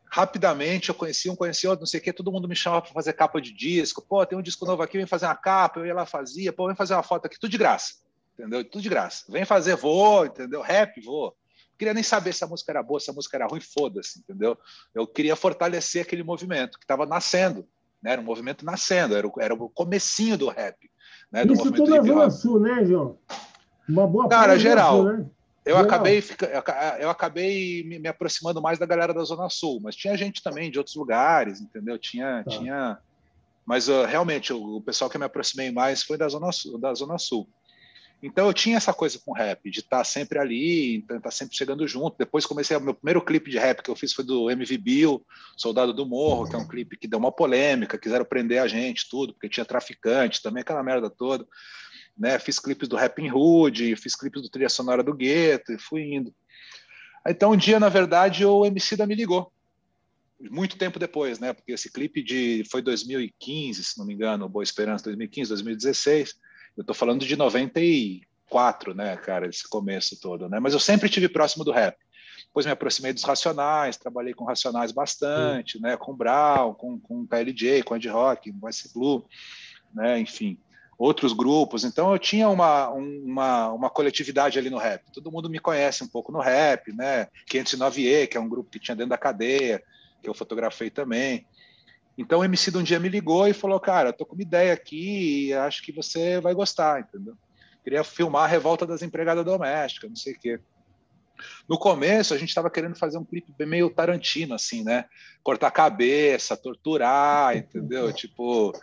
rapidamente eu conheci outro, não sei o que, todo mundo me chamava para fazer capa de disco, pô, tem um disco novo aqui, vem fazer uma capa, eu ia lá, fazia, pô, vem fazer uma foto aqui, tudo de graça, entendeu? Tudo de graça. Vem fazer, vou, entendeu? Rap, vou. Não queria nem saber se a música era boa, se a música era ruim, foda-se, entendeu? Eu queria fortalecer aquele movimento que estava nascendo, né? Era um movimento nascendo, era o comecinho do rap, né? Do Isso movimento tudo na hip Zona hop. Sul, né, João? Uma boa Cara, parte da Zona Sul, geral, né? eu Geral. acabei me aproximando mais da galera da Zona Sul, mas tinha gente também de outros lugares, entendeu? Tá. Mas realmente o pessoal que eu me aproximei mais foi da Zona Sul. Então eu tinha essa coisa com rap, de estar sempre ali, então estar sempre chegando junto. Depois comecei, o meu primeiro clipe de rap que eu fiz foi do MV Bill, Soldado do Morro, que é um clipe que deu uma polêmica, quiseram prender a gente, tudo, porque tinha traficante, também aquela merda toda. Né? Fiz clipes do Rapping Hood, fiz clipes do Trilha Sonora do Gueto, e fui indo. Então um dia, na verdade, o Emicida me ligou, muito tempo depois, né? Porque esse clipe foi 2015, se não me engano, Boa Esperança, 2015, 2016. Eu estou falando de 94, né, cara, esse começo todo, né? Mas eu sempre estive próximo do rap. Depois me aproximei dos Racionais, trabalhei com Racionais bastante, né? Com Brown, com KLJ, com Ed Rock, com Ice Blue, né? Enfim, outros grupos. Então eu tinha uma coletividade ali no rap. Todo mundo me conhece um pouco no rap, né? 509E, que é um grupo que tinha dentro da cadeia, que eu fotografei também. Então o MC um dia me ligou e falou, cara, tô com uma ideia aqui e acho que você vai gostar, entendeu? Queria filmar a revolta das empregadas domésticas, não sei o quê. No começo, a gente estava querendo fazer um clipe meio Tarantino, assim, né? Cortar a cabeça, torturar, entendeu? Tipo,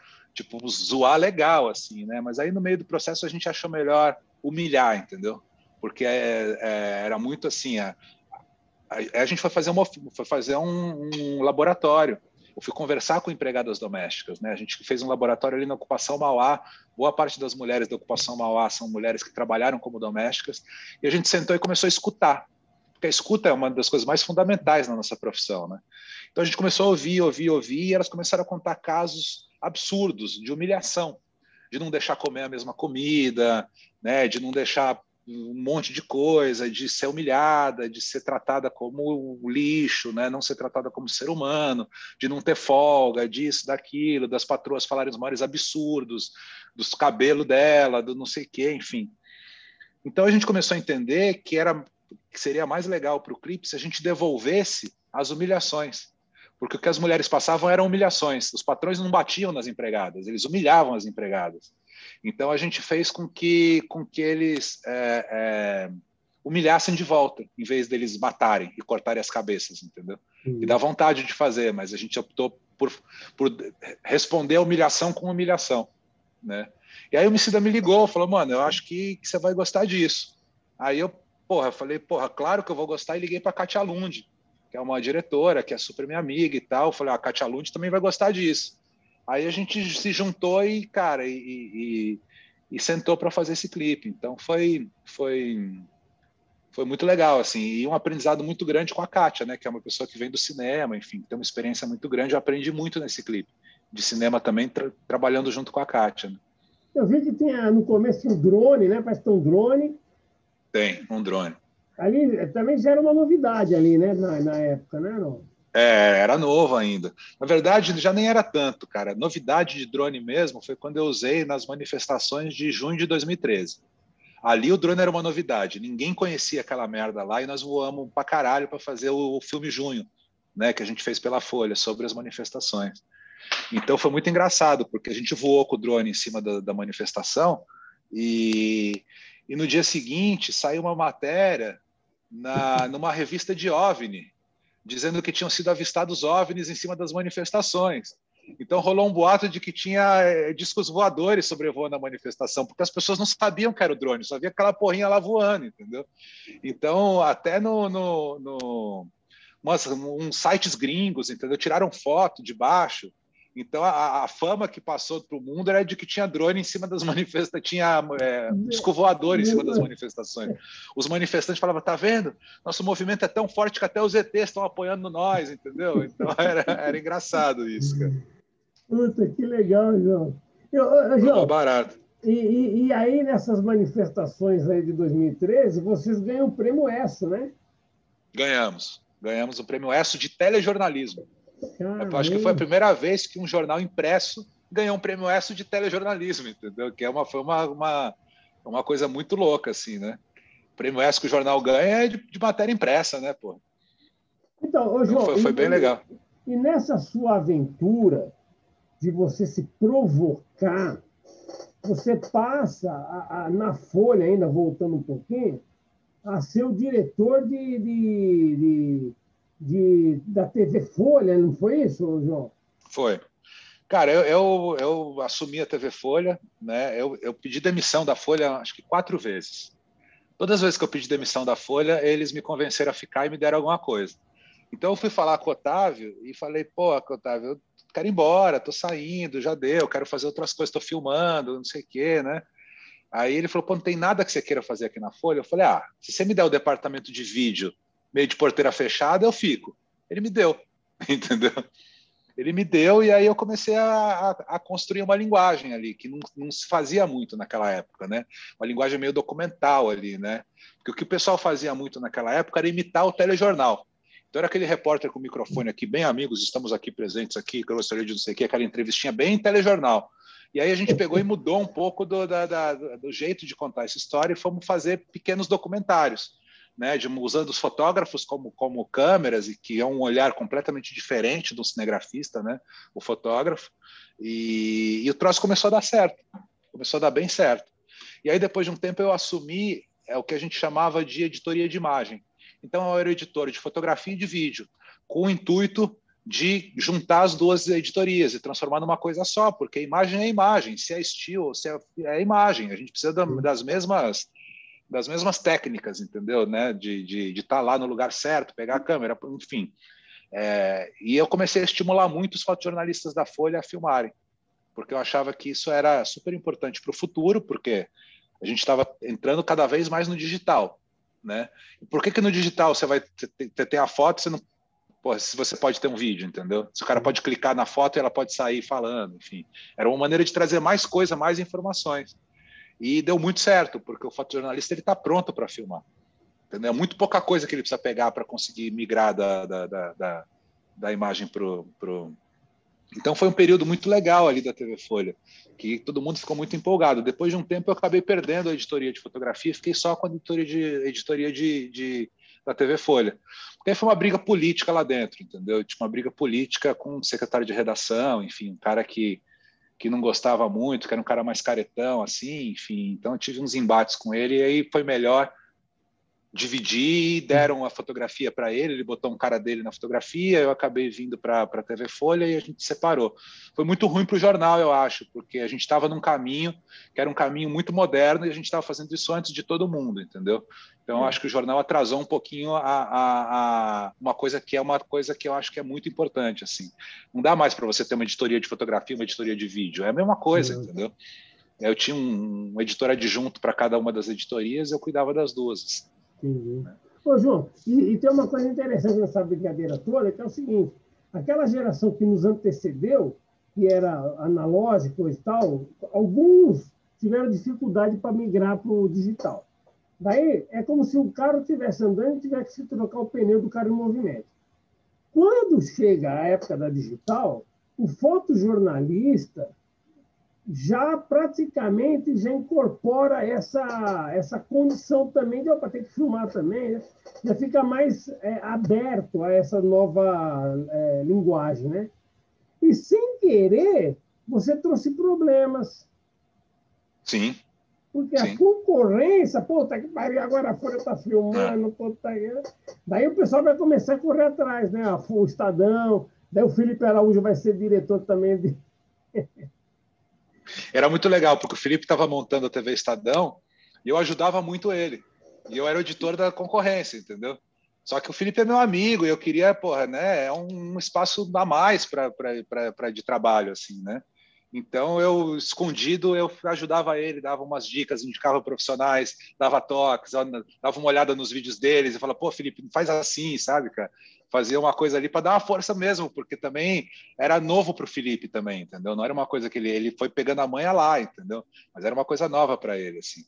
zoar legal, assim, né? Mas aí no meio do processo a gente achou melhor humilhar, entendeu? Porque era muito assim, a gente foi fazer um laboratório. Eu fui conversar com empregadas domésticas, né? A gente fez um laboratório ali na Ocupação Mauá. Boa parte das mulheres da Ocupação Mauá são mulheres que trabalharam como domésticas. E a gente sentou e começou a escutar. Porque a escuta é uma das coisas mais fundamentais na nossa profissão, né? Então a gente começou a ouvir, e elas começaram a contar casos absurdos de humilhação, de não deixar comer a mesma comida, né? De não deixar um monte de coisa, de ser humilhada, de ser tratada como lixo, né? Não ser tratada como ser humano, de não ter folga, disso, daquilo, das patroas falarem os maiores absurdos, dos cabelos dela, do não sei o quê, enfim. Então a gente começou a entender que seria mais legal para o clipe se a gente devolvesse as humilhações. Porque o que as mulheres passavam eram humilhações. Os patrões não batiam nas empregadas, eles humilhavam as empregadas. Então a gente fez com que eles humilhassem de volta, em vez deles matarem e cortarem as cabeças, entendeu? E dá vontade de fazer, mas a gente optou por responder a humilhação com humilhação, né? E aí o Emicida me ligou, falou, mano, eu acho que você vai gostar disso. Aí eu falei, claro que eu vou gostar, e liguei para a Katia Lund, que é uma diretora, que é super minha amiga e tal. Eu falei, a Katia Lund também vai gostar disso. Aí a gente se juntou e, cara, e sentou para fazer esse clipe. Então foi muito legal, assim, e um aprendizado muito grande com a Katia, né, que é uma pessoa que vem do cinema, enfim, tem uma experiência muito grande. Eu aprendi muito nesse clipe de cinema também, trabalhando junto com a Katia, né? Eu vi que tinha no começo um drone, né? Parece que tem um drone. Tem, um drone. Ali também já era uma novidade ali, né? Na época, né? Não? Era novo ainda. Na verdade, já nem era tanto, cara. Novidade de drone mesmo foi quando eu usei nas manifestações de junho de 2013. Ali o drone era uma novidade. Ninguém conhecia aquela merda lá e nós voamos pra caralho para fazer o filme Junho, né? Que a gente fez pela Folha sobre as manifestações. Então foi muito engraçado, porque a gente voou com o drone em cima da manifestação e no dia seguinte saiu uma matéria numa revista de OVNI, dizendo que tinham sido avistados OVNIs em cima das manifestações. Então rolou um boato de que tinha discos voadores sobrevoando a manifestação, porque as pessoas não sabiam que era o drone, só via aquela porrinha lá voando, entendeu? Então, até uns sites gringos, entendeu? Tiraram foto de baixo. Então, a fama que passou para o mundo era de que tinha drone em cima das manifestações, tinha disco voador em cima das manifestações. Os manifestantes falavam, tá vendo? Nosso movimento é tão forte que até os ETs estão apoiando nós, entendeu? Então, era engraçado isso, cara. Puta, que legal, João. Foi mó João, barato. E aí, nessas manifestações aí de 2013, vocês ganham o prêmio ESSO, né? Ganhamos o prêmio ESSO de telejornalismo. Eu acho que foi a Caramba. primeira vez que um jornal impresso ganhou um prêmio ESSO de telejornalismo, entendeu? Que foi uma coisa muito louca, assim, né? O prêmio ESSO que o jornal ganha é de matéria impressa, né, pô? Então, ô, João, Foi bem legal. E nessa sua aventura de você se provocar, você passa na Folha, ainda voltando um pouquinho, a ser o diretor da TV Folha, não foi isso, João? Foi. Cara, eu assumi a TV Folha, né? Eu pedi demissão da Folha acho que 4 vezes. Todas as vezes que eu pedi demissão da Folha, eles me convenceram a ficar e me deram alguma coisa. Então eu fui falar com o Otávio e falei, pô, Otávio, eu quero ir embora, tô saindo, já deu, quero fazer outras coisas, tô filmando, não sei o quê, né? Aí ele falou, pô, não tem nada que você queira fazer aqui na Folha? Eu falei, se você me der o departamento de vídeo meio de porteira fechada, eu fico. Ele me deu, entendeu? Ele me deu e aí eu comecei a construir uma linguagem ali, que não se fazia muito naquela época, né? Uma linguagem meio documental ali, né? Porque o que o pessoal fazia muito naquela época era imitar o telejornal. Então era aquele repórter com o microfone aqui, bem amigos, estamos aqui presentes aqui, que eu gostaria de não sei o que, aquela entrevistinha bem telejornal. E aí a gente pegou e mudou um pouco do jeito de contar essa história e fomos fazer pequenos documentários, né, usando os fotógrafos como câmeras, e que é um olhar completamente diferente do cinegrafista, né, o fotógrafo, e o troço começou a dar certo, começou a dar bem certo. E aí, depois de um tempo, eu assumi o que a gente chamava de editoria de imagem. Então, eu era editor de fotografia e de vídeo, com o intuito de juntar as duas editorias e transformar numa coisa só, porque imagem é imagem, se é estilo, se é imagem, a gente precisa das mesmas técnicas, entendeu? Né? De estar lá no lugar certo, pegar a câmera, enfim. E eu comecei a estimular muito os fotojornalistas da Folha a filmarem, porque eu achava que isso era super importante para o futuro, porque a gente estava entrando cada vez mais no digital, né? E por que no digital você vai ter a foto, você não, pô, se você pode ter um vídeo, entendeu? Se o cara pode clicar na foto e ela pode sair falando, enfim. Era uma maneira de trazer mais coisa, mais informações. E deu muito certo, porque o fotojornalista está pronto para filmar. Entendeu? É muito pouca coisa que ele precisa pegar para conseguir migrar da imagem para o. Então foi um período muito legal ali da TV Folha, que todo mundo ficou muito empolgado. Depois de um tempo eu acabei perdendo a editoria de fotografia, fiquei só com a editoria da TV Folha. Porque aí foi uma briga política lá dentro, entendeu? Tinha uma briga política com o secretário de redação, enfim, um cara que não gostava muito, que era um cara mais caretão, assim, enfim. Então eu tive uns embates com ele e aí foi melhor dividir, deram a fotografia para ele botou um cara dele na fotografia, eu acabei vindo para a TV Folha e a gente separou. Foi muito ruim para o jornal, eu acho, porque a gente estava num caminho que era um caminho muito moderno e a gente estava fazendo isso antes de todo mundo, entendeu? Então, eu acho que o jornal atrasou um pouquinho uma coisa que eu acho que é muito importante, assim. Não dá mais para você ter uma editoria de fotografia e uma editoria de vídeo, é a mesma coisa, entendeu? Eu tinha um editor adjunto para cada uma das editorias e eu cuidava das duas. Entendi. Ô, João, e tem uma coisa interessante nessa brincadeira toda, que é o seguinte, aquela geração que nos antecedeu, que era analógico e tal, alguns tiveram dificuldade para migrar para o digital. Daí é como se o carro estivesse andando e tivesse que trocar o pneu do carro em movimento. Quando chega a época da digital, o fotojornalista já praticamente já incorpora essa condição também de opa, ter que filmar também, né? Já fica mais aberto a essa nova linguagem, né? E sem querer, você trouxe problemas. Sim. Porque a concorrência, puta que pariu, agora a Folha está filmando, puta, daí o pessoal vai começar a correr atrás, né? O Estadão, daí o Felipe Araújo vai ser diretor também de... Era muito legal, porque o Felipe estava montando a TV Estadão e eu ajudava muito ele. E eu era o editor da concorrência, entendeu? Só que o Felipe é meu amigo e eu queria, porra, né? É um espaço a mais de trabalho, assim, né? Então, eu, escondido, eu ajudava ele, dava umas dicas, indicava profissionais, dava toques, dava uma olhada nos vídeos deles e falava, pô, Felipe, não faz assim, sabe, cara? Fazia uma coisa ali para dar uma força mesmo, porque também era novo para o Felipe também, entendeu? Não era uma coisa que ele foi pegando a manha lá, entendeu? Mas era uma coisa nova para ele, assim.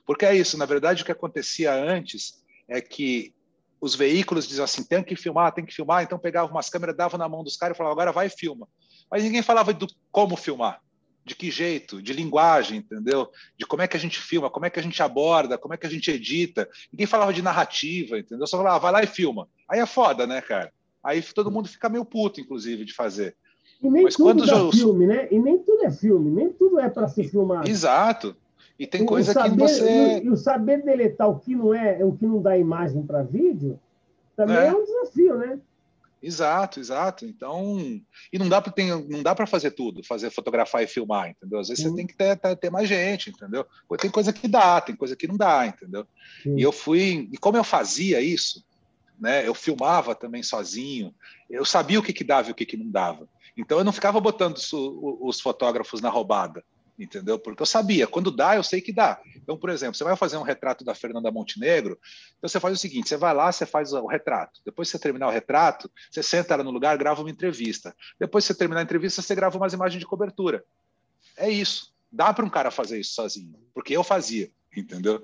Porque é isso, na verdade, o que acontecia antes é que os veículos diziam assim, tem que filmar, então pegava umas câmeras, dava na mão dos caras e falava, agora vai e filma. Mas ninguém falava do como filmar, de que jeito, de linguagem, entendeu? De como é que a gente filma, como é que a gente aborda, como é que a gente edita. Ninguém falava de narrativa, entendeu? Só falava, vai lá e filma. Aí é foda, né, cara? Aí todo mundo fica meio puto, inclusive, de fazer. E nem Mas tudo quando dá filme, né? E nem tudo é filme, nem tudo é para ser filmado. Exato. E tem O coisa que saber, você... e o saber deletar o que não é, o que não dá imagem para vídeo, também é um desafio, né? Exato, exato. Então, e não dá para fazer tudo, fazer fotografar e filmar, entendeu? Às vezes você tem que ter mais gente, entendeu? Tem coisa que dá, tem coisa que não dá, entendeu? Sim. E como eu fazia isso, né? Eu filmava também sozinho, eu sabia o que dava e o que não dava. Então eu não ficava botando os fotógrafos na roubada, entendeu? Porque eu sabia, quando dá, eu sei que dá. Então, por exemplo, você vai fazer um retrato da Fernanda Montenegro, então você faz o seguinte, você vai lá, você faz o retrato. Depois que você terminar o retrato, você senta ela no lugar, grava uma entrevista. Depois que você terminar a entrevista, você grava umas imagens de cobertura. É isso. Dá para um cara fazer isso sozinho, porque eu fazia, entendeu?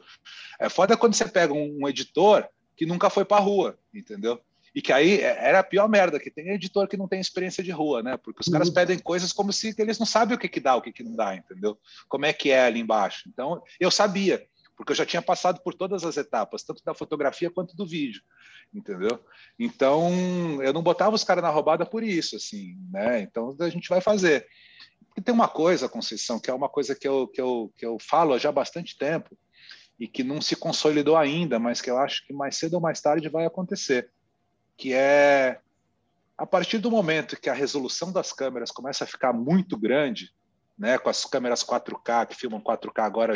É foda quando você pega um editor que nunca foi para a rua, entendeu? E que aí era a pior merda, que tem editor que não tem experiência de rua, né? Porque os caras pedem coisas como se eles não sabem o que dá, o que não dá, entendeu? Como é que é ali embaixo. Então, eu sabia, porque eu já tinha passado por todas as etapas, tanto da fotografia quanto do vídeo, entendeu? Então, eu não botava os caras na roubada por isso, assim, né? Então, a gente vai fazer. E tem uma coisa, Conceição, que é uma coisa que eu falo já há bastante tempo, e que não se consolidou ainda, mas que eu acho que mais cedo ou mais tarde vai acontecer, que é a partir do momento que a resolução das câmeras começa a ficar muito grande, né, com as câmeras 4K, que filmam 4K agora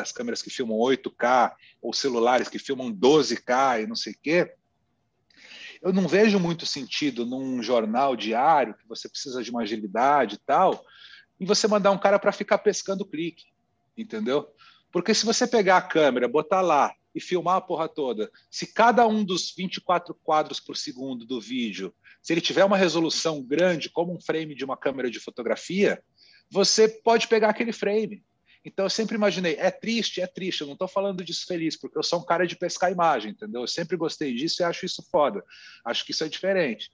as câmeras que filmam 8K, ou celulares que filmam 12K e não sei o quê, eu não vejo muito sentido num jornal diário, que você precisa de uma agilidade e tal, e você mandar um cara para ficar pescando clique, entendeu? Porque se você pegar a câmera, botar lá e filmar a porra toda, se cada um dos 24 quadros por segundo do vídeo, se ele tiver uma resolução grande, como um frame de uma câmera de fotografia, você pode pegar aquele frame. Então eu sempre imaginei, é triste, eu não estou falando disso feliz, porque eu sou um cara de pescar imagem, entendeu? Eu sempre gostei disso e acho isso foda, acho que isso é diferente.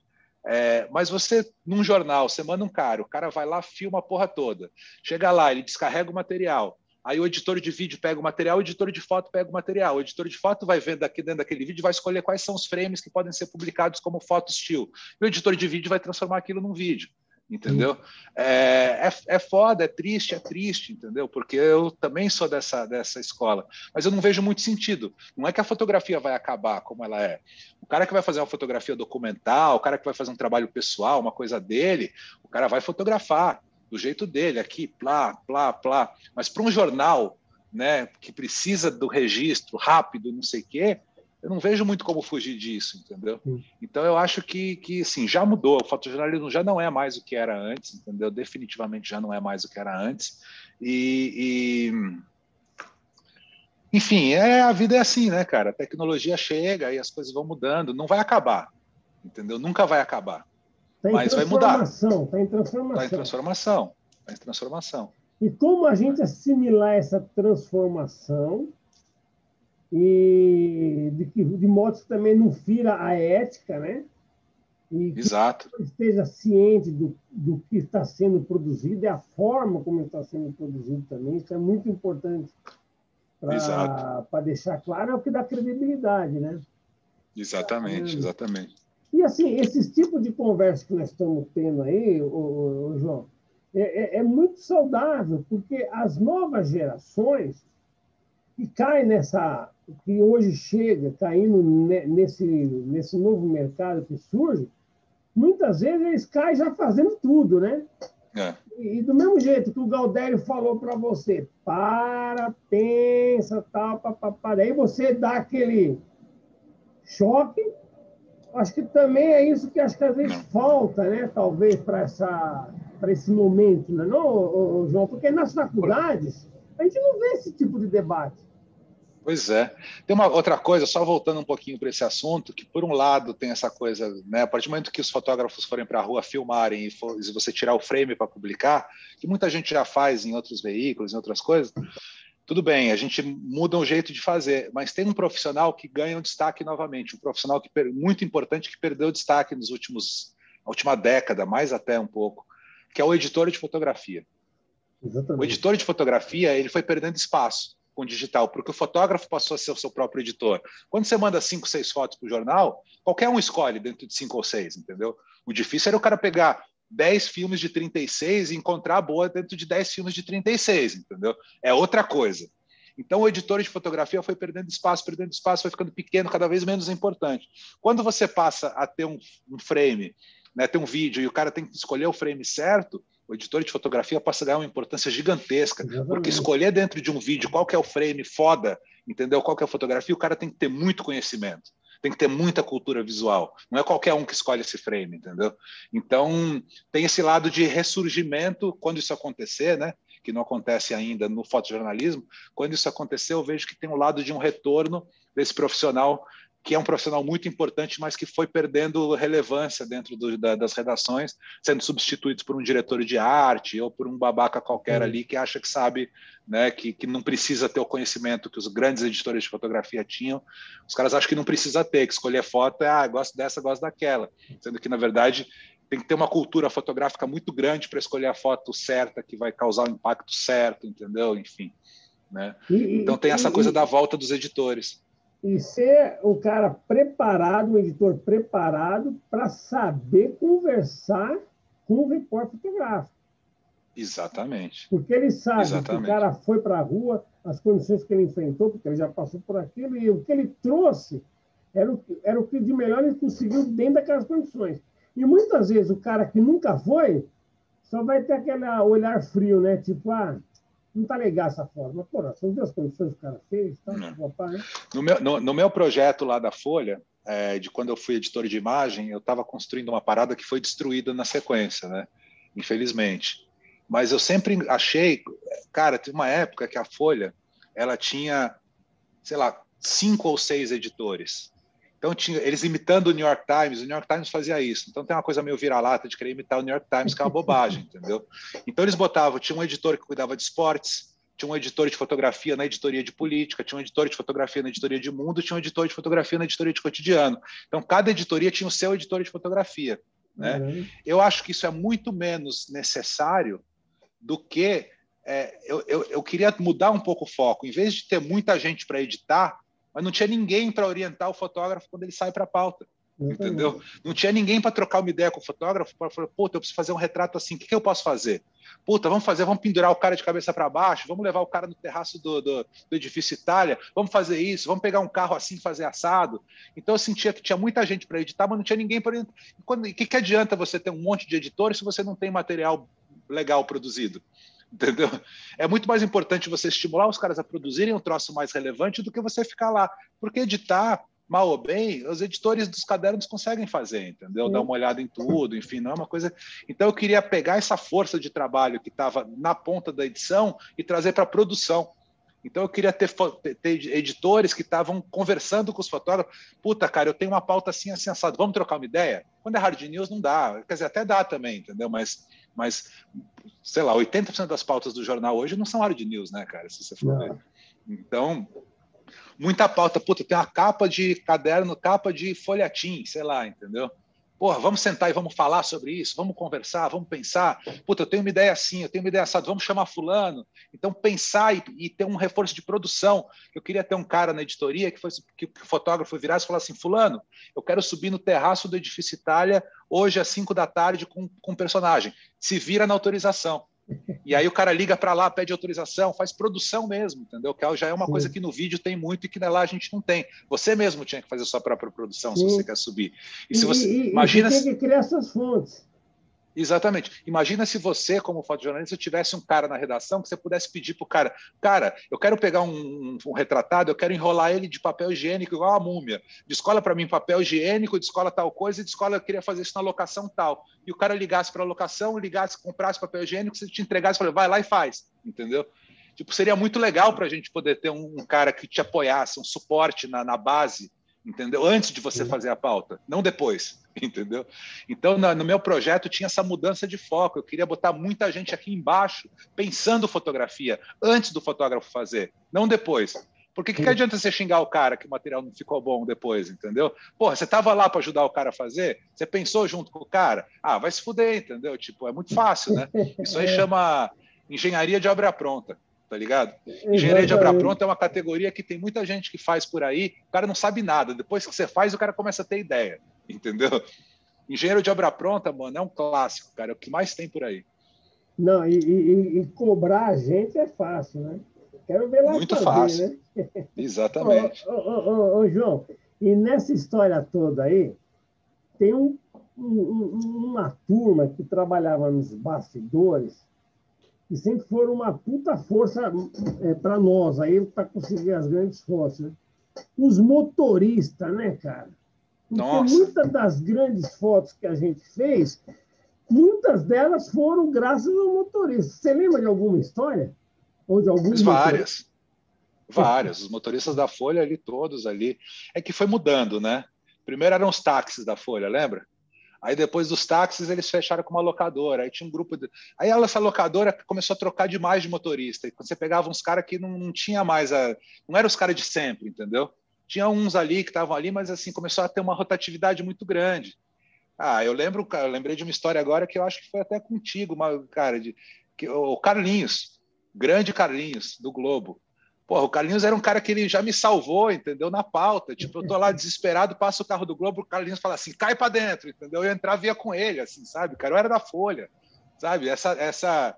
Mas você, num jornal, você manda um cara, o cara vai lá, filma a porra toda, chega lá, ele descarrega o material, aí o editor de vídeo pega o material, o editor de foto pega o material, o editor de foto vai ver daqui dentro daquele vídeo, vai escolher quais são os frames que podem ser publicados como foto still, e o editor de vídeo vai transformar aquilo num vídeo, entendeu? É foda, é triste, entendeu? Porque eu também sou dessa escola, mas eu não vejo muito sentido. Não é que a fotografia vai acabar como ela é. O cara que vai fazer uma fotografia documental, o cara que vai fazer um trabalho pessoal, uma coisa dele, o cara vai fotografar do jeito dele, aqui, plá, plá, plá. Mas para um jornal, né, que precisa do registro rápido, não sei o quê, eu não vejo muito como fugir disso, entendeu? Então eu acho que assim, já mudou, o fotojornalismo já não é mais o que era antes, entendeu? Definitivamente já não é mais o que era antes. Enfim, a vida é assim, né, cara? A tecnologia chega e as coisas vão mudando, não vai acabar, entendeu? Nunca vai acabar, mas vai mudar. Está em transformação. Está em transformação. E como a gente assimilar essa transformação e de modo que também não fira a ética, né? E que Exato. esteja ciente do que está sendo produzido e a forma como está sendo produzido também. Isso é muito importante para deixar claro, é o que dá credibilidade, né? Exatamente. E assim, esses tipos de conversa que nós estamos tendo aí, João, é muito saudável, porque as novas gerações que caem que hoje chega caindo nesse novo mercado que surge, muitas vezes eles caem já fazendo tudo, né? E do mesmo jeito que o Galdério falou para você, pensa, tal, papapá, daí você dá aquele choque. Acho que também é isso que acho que às vezes falta, né? Talvez para para esse momento, não é, não, João? Porque nas faculdades a gente não vê esse tipo de debate. Pois é. Tem uma outra coisa, só voltando um pouquinho para esse assunto, que por um lado tem essa coisa, né, a partir do momento que os fotógrafos forem para a rua filmarem e você tirar o frame para publicar, que muita gente já faz em outros veículos, em outras coisas, tudo bem, a gente muda o jeito de fazer, mas tem um profissional que ganha um destaque novamente, um profissional muito importante que perdeu destaque na última década, mais até um pouco, que é o editor de fotografia. Exatamente. O editor de fotografia ele foi perdendo espaço com o digital, porque o fotógrafo passou a ser o seu próprio editor. Quando você manda 5, 6 fotos para o jornal, qualquer um escolhe dentro de 5 ou 6, entendeu? O difícil era o cara pegar 10 filmes de 36 e encontrar a boa dentro de 10 filmes de 36, entendeu? É outra coisa. Então, o editor de fotografia foi perdendo espaço, foi ficando pequeno, cada vez menos importante. Quando você passa a ter um frame, né, ter um vídeo, e o cara tem que escolher o frame certo, o editor de fotografia passa a ganhar uma importância gigantesca, porque escolher dentro de um vídeo qual que é o frame foda, entendeu? Qual que é a fotografia, o cara tem que ter muito conhecimento, tem que ter muita cultura visual. Não é qualquer um que escolhe esse frame, entendeu? Então, tem esse lado de ressurgimento, quando isso acontecer, né? Que não acontece ainda no fotojornalismo, quando isso acontecer, eu vejo que tem um lado de um retorno desse profissional, que é um profissional muito importante, mas que foi perdendo relevância dentro das redações, sendo substituídos por um diretor de arte ou por um babaca qualquer ali que acha que sabe, né, que não precisa ter o conhecimento que os grandes editores de fotografia tinham. Os caras acham que não precisa ter, que escolher foto é, gosto dessa, gosto daquela, sendo que, na verdade, tem que ter uma cultura fotográfica muito grande para escolher a foto certa, que vai causar o impacto certo, entendeu? Enfim, né? Então tem essa coisa da volta dos editores. E ser o cara preparado, um editor preparado para saber conversar com o repórter fotográfico. Exatamente. Porque ele sabe que o cara foi para a rua, as condições que ele enfrentou, porque ele já passou por aquilo, e o que ele trouxe era o que de melhor ele conseguiu dentro daquelas condições. E muitas vezes o cara que nunca foi só vai ter aquele olhar frio, né? Tipo, não está legal essa forma. Porra, são duas condições que o cara fez. Tá? Papai, no meu projeto lá da Folha, de quando eu fui editor de imagem, eu estava construindo uma parada que foi destruída na sequência, né? Infelizmente. Mas eu sempre achei... Cara, teve uma época que a Folha ela tinha, sei lá, 5 ou 6 editores. Então, eles imitando o New York Times fazia isso. Então, tem uma coisa meio vira-lata de querer imitar o New York Times, que é uma bobagem, entendeu? Então, eles tinha um editor que cuidava de esportes, tinha um editor de fotografia na editoria de política, tinha um editor de fotografia na editoria de mundo, tinha um editor de fotografia na editoria de cotidiano. Então, cada editoria tinha o seu editor de fotografia, né? Eu acho que isso é muito menos necessário do que... eu queria mudar um pouco o foco. Em vez de ter muita gente para editar, mas não tinha ninguém para orientar o fotógrafo quando ele sai para a pauta, entendeu? Não tinha ninguém para trocar uma ideia com o fotógrafo, para falar, puta, eu preciso fazer um retrato assim, o que eu posso fazer? Puta, vamos pendurar o cara de cabeça para baixo, vamos levar o cara no terraço do edifício Itália, vamos fazer isso, vamos pegar um carro assim e fazer assado. Então eu sentia que tinha muita gente para editar, mas não tinha ninguém para orientar. E o que adianta você ter um monte de editores se você não tem material legal produzido? Entendeu? É muito mais importante você estimular os caras a produzirem um troço mais relevante do que você ficar lá. Porque editar, mal ou bem, os editores dos cadernos conseguem fazer, entendeu? Dar uma olhada em tudo, enfim, não é uma coisa... Então eu queria pegar essa força de trabalho que estava na ponta da edição e trazer para a produção. Então eu queria ter editores que estavam conversando com os fotógrafos. Puta, cara, eu tenho uma pauta assim, assim, assado. Vamos trocar uma ideia? Quando é hard news, não dá. Quer dizer, até dá também, entendeu? Mas sei lá, 80% das pautas do jornal hoje não são hard news, né, cara? Se você for ver. Então, muita pauta. Puta, tem uma capa de caderno, capa de folhetim, sei lá, entendeu? Porra, vamos sentar e vamos falar sobre isso, vamos conversar, vamos pensar. Puta, eu tenho uma ideia assim, eu tenho uma ideia assada, vamos chamar fulano. Então, pensar e ter um reforço de produção. Eu queria ter um cara na editoria que o fotógrafo virasse e falasse assim, fulano, eu quero subir no terraço do edifício Itália hoje às 5 da tarde com um personagem. Se vira na autorização. E aí o cara liga para lá, pede autorização, faz produção mesmo, entendeu? Que já é uma coisa que no vídeo tem muito e que lá a gente não tem. Você mesmo tinha que fazer sua própria produção se você quer subir. E se você imagina, você tem que criar essas fontes. Exatamente. Imagina se você, como fotojornalista, tivesse um cara na redação que você pudesse pedir para o cara, eu quero pegar um retratado, eu quero enrolar ele de papel higiênico igual a múmia. Descola para mim papel higiênico, descola tal coisa, e descola, eu queria fazer isso na locação tal. E o cara ligasse para a locação, ligasse, comprasse papel higiênico, você te entregasse e falou, vai lá e faz, entendeu? Tipo, seria muito legal para a gente poder ter um cara que te apoiasse, um suporte na base, entendeu? Antes de você fazer a pauta, não depois, entendeu? Então, no meu projeto tinha essa mudança de foco. Eu queria botar muita gente aqui embaixo, pensando fotografia, antes do fotógrafo fazer, não depois. Porque que adianta você xingar o cara que o material não ficou bom depois, entendeu? Porra, você estava lá para ajudar o cara a fazer? Você pensou junto com o cara? Ah, vai se fuder, entendeu? Tipo, é muito fácil, né? Isso aí chama engenharia de obra pronta. Tá ligado? Engenharia de obra pronta é uma categoria que tem muita gente que faz por aí, o cara não sabe nada. Depois que você faz, o cara começa a ter ideia, entendeu? Engenheiro de obra pronta, mano, é um clássico, cara, é o que mais tem por aí. Não, e cobrar a gente é fácil, né? Quero ver lá muito fazer, fácil. né? Exatamente. Ô, João, e nessa história toda aí, tem uma turma que trabalhava nos bastidores que sempre foram uma puta força para nós, aí para conseguir as grandes fotos, né? Os motoristas, né, cara? Porque Nossa. muitas das grandes fotos que a gente fez, muitas delas foram graças ao motorista. Você lembra de alguma história? Ou de algum várias. Várias. Os motoristas da Folha ali, todos ali. É que foi mudando, né? Primeiro eram os táxis da Folha, lembra? Aí depois dos táxis eles fecharam com uma locadora. Aí tinha um grupo de... Aí essa locadora começou a trocar demais de motorista. E quando você pegava uns caras que não tinha mais não eram os caras de sempre, entendeu? Tinha uns ali que estavam ali, mas assim começou a ter uma rotatividade muito grande. Eu lembrei de uma história agora que eu acho que foi até contigo, cara, o Carlinhos, grande Carlinhos do Globo. Porra, o Carlinhos era um cara que ele já me salvou, entendeu? Na pauta. Tipo, eu tô lá desesperado, passa o carro do Globo, o Carlinhos fala assim, cai para dentro, entendeu? Eu entrava e ia com ele, assim, sabe? Cara, eu era da Folha, sabe? Essa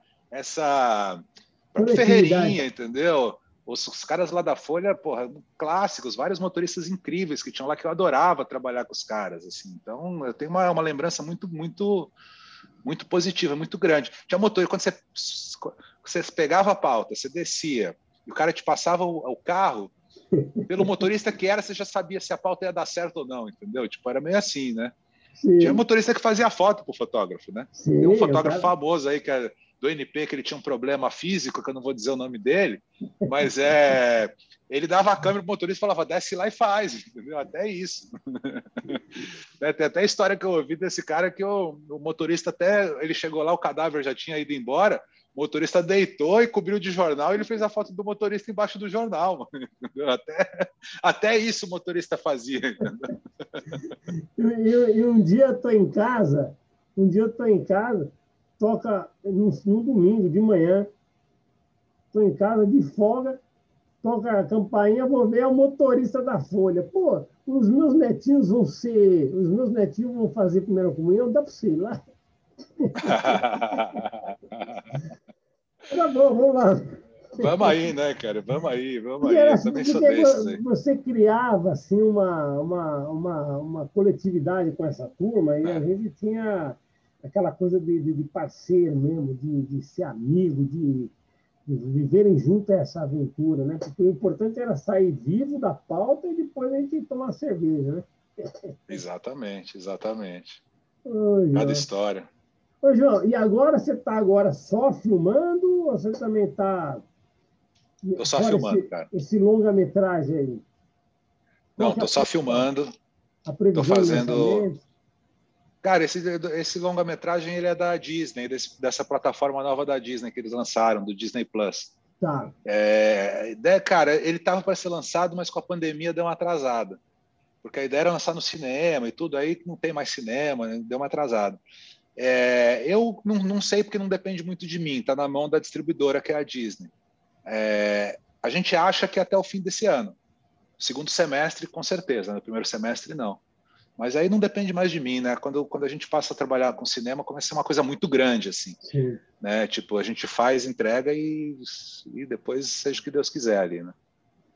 próprio Ferreirinha, entendeu? Os caras lá da Folha, porra, clássicos, vários motoristas incríveis que tinham lá que eu adorava trabalhar com os caras, assim. Então, eu tenho uma lembrança muito, muito, muito positiva, muito grande. Tinha motor, quando você pegava a pauta, você descia, e o cara te passava o carro, pelo motorista que era, você já sabia se a pauta ia dar certo ou não, entendeu? Tipo, era meio assim, né? Sim. Tinha motorista que fazia foto pro fotógrafo, né? Sim, tem um fotógrafo famoso aí, que é do NP, que ele tinha um problema físico, que eu não vou dizer o nome dele, mas ele dava a câmera pro motorista e falava, desce lá e faz, entendeu? Até isso. Tem até a história que eu ouvi desse cara que o motorista ele chegou lá, o cadáver já tinha ido embora, o motorista deitou e cobriu de jornal e ele fez a foto do motorista embaixo do jornal. Até isso o motorista fazia. E um dia eu estou em casa, toca num domingo de manhã, estou em casa de folga, toca a campainha, vou ver o motorista da Folha. Pô, os meus netinhos vão fazer primeira comunhão, dá para você ir lá? Tá bom, vamos lá. Vamos aí, né, cara? Vamos aí. Eu também sou desses aí. Você criava assim, uma coletividade com essa turma e a gente tinha aquela coisa de parceiro mesmo, de ser amigo, de viverem junto essa aventura, né? Porque o importante era sair vivo da pauta e depois a gente tomar cerveja, né? Exatamente. Cada história. Ô, João, e agora você está só filmando ou você também está... Estou só filmando, cara. Esse longa-metragem aí? Não, estou só filmando. A previsão estou fazendo... Cara, esse longa-metragem ele é da Disney, dessa plataforma nova da Disney que eles lançaram, do Disney Plus. Tá. Cara, ele estava para ser lançado, mas com a pandemia deu uma atrasada. Porque a ideia era lançar no cinema e tudo, aí não tem mais cinema, né? Deu uma atrasada. Eu não sei porque não depende muito de mim, está na mão da distribuidora, que é a Disney. A gente acha que até o fim desse ano. Segundo semestre, com certeza. No primeiro semestre, não. Mas aí não depende mais de mim, né? Quando a gente passa a trabalhar com cinema, começa a ser uma coisa muito grande, assim. Sim. Né? Tipo, a gente faz, entrega e depois seja o que Deus quiser ali, né?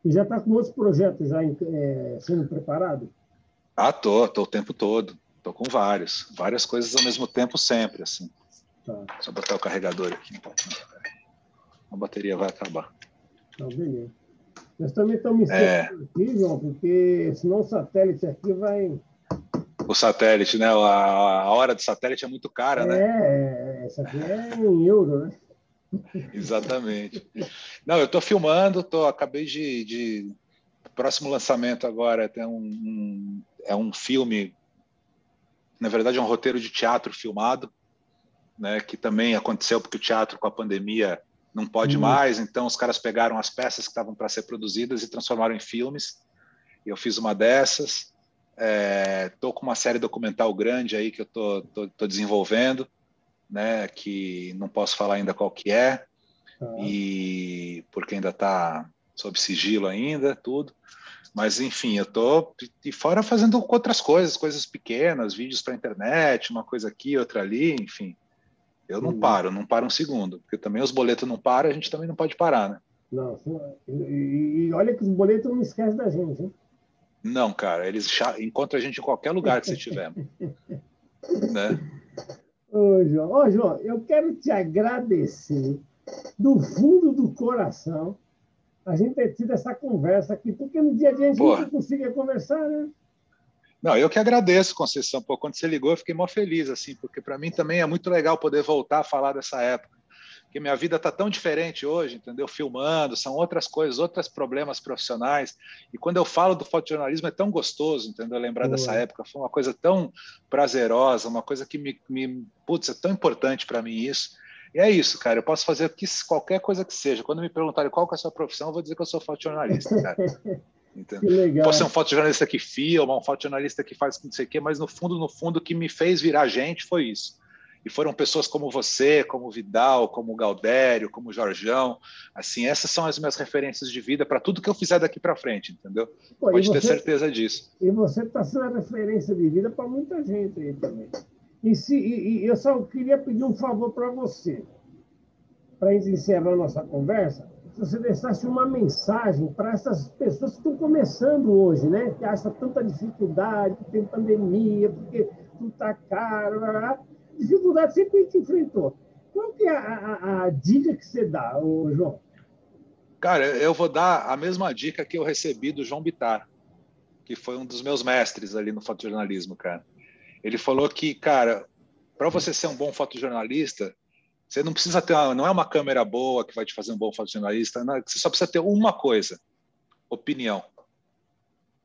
E já está com outros projetos já sendo preparado? Tô o tempo todo. Tô com várias coisas ao mesmo tempo sempre, assim. Tá. Só botar o carregador aqui. A bateria vai acabar. Tá, beleza. Nós também estamos encerrando aqui, João, porque senão o satélite aqui vai... O satélite, né? A hora do satélite é muito cara, né? Essa aqui é em euro, né? Exatamente. Não, eu estou filmando, acabei de... Próximo lançamento agora tem é um filme, na verdade é um roteiro de teatro filmado, né? Que também aconteceu porque o teatro com a pandemia não pode mais, então os caras pegaram as peças que estavam para ser produzidas e transformaram em filmes. E eu fiz uma dessas. Estou com uma série documental grande aí que eu tô desenvolvendo, né? Que não posso falar ainda qual que é, e porque ainda está sob sigilo ainda, tudo. Mas enfim, eu tô de fora fazendo outras coisas pequenas, vídeos para internet, uma coisa aqui, outra ali, enfim. Eu não paro um segundo, porque também os boletos não param, a gente também não pode parar, né? Não, e olha que os boletos não esquecem da gente, hein? Não, cara, eles encontram a gente em qualquer lugar que você estiver, né? Ô, João, eu quero te agradecer do fundo do coração a gente ter tido essa conversa aqui, porque no dia a dia a gente não conseguia conversar, né? Não, eu que agradeço, Conceição. Pô, quando você ligou, eu fiquei mó feliz, assim, porque para mim também é muito legal poder voltar a falar dessa época. Porque minha vida está tão diferente hoje, entendeu? Filmando, são outras coisas, outros problemas profissionais. E quando eu falo do fotojornalismo é tão gostoso, entendeu? Lembrar dessa época. Foi uma coisa tão prazerosa, uma coisa que putz, é tão importante para mim isso. E é isso, cara. Eu posso fazer qualquer coisa que seja. Quando me perguntarem qual que é a sua profissão, eu vou dizer que eu sou fotojornalista, cara. Que legal. Posso ser um fotojornalista que filma, um fotojornalista que faz não sei o quê, mas no fundo, o que me fez virar gente foi isso. E foram pessoas como você, como o Vidal, como o Galdério, como o Jorjão. Assim, essas são as minhas referências de vida para tudo que eu fizer daqui para frente, entendeu? Pô, pode ter certeza disso. E você está sendo a referência de vida para muita gente aí também. E eu só queria pedir um favor para você, para a gente encerrar a nossa conversa, se você deixasse uma mensagem para essas pessoas que estão começando hoje, né? Que acham tanta dificuldade, que tem pandemia, porque tudo está caro, dificuldade sempre a gente enfrentou. Qual que é a dica que você dá, João? Cara, eu vou dar a mesma dica que eu recebi do João Bittar, que foi um dos meus mestres ali no fotojornalismo, cara. Ele falou que, cara, para você ser um bom fotojornalista, você não precisa ter não é uma câmera boa que vai te fazer um bom fotojornalista, não, você só precisa ter uma coisa: opinião.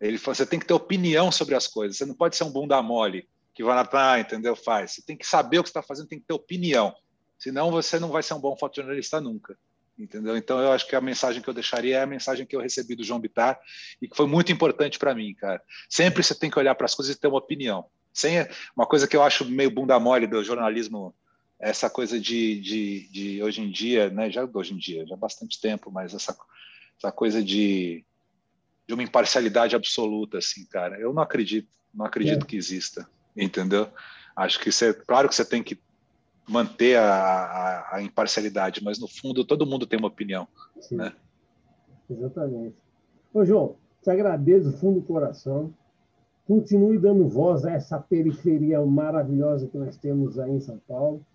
Ele falou, você tem que ter opinião sobre as coisas, você não pode ser um bunda mole que vai lá, entendeu? Faz. Você tem que saber o que você está fazendo, tem que ter opinião. Senão você não vai ser um bom fotojornalista nunca. Entendeu? Então eu acho que a mensagem que eu deixaria é a mensagem que eu recebi do João Bittar e que foi muito importante para mim, cara. Sempre você tem que olhar para as coisas e ter uma opinião. Uma coisa que eu acho meio bunda mole do jornalismo, essa coisa de hoje em dia, né? Já hoje em dia, já há bastante tempo, mas essa coisa de uma imparcialidade absoluta, assim, cara. Eu não acredito que exista, entendeu? Acho que claro que você tem que manter a imparcialidade, mas no fundo todo mundo tem uma opinião. Sim, né? Exatamente. Ô, João, te agradeço do fundo do coração. Continue dando voz a essa periferia maravilhosa que nós temos aí em São Paulo.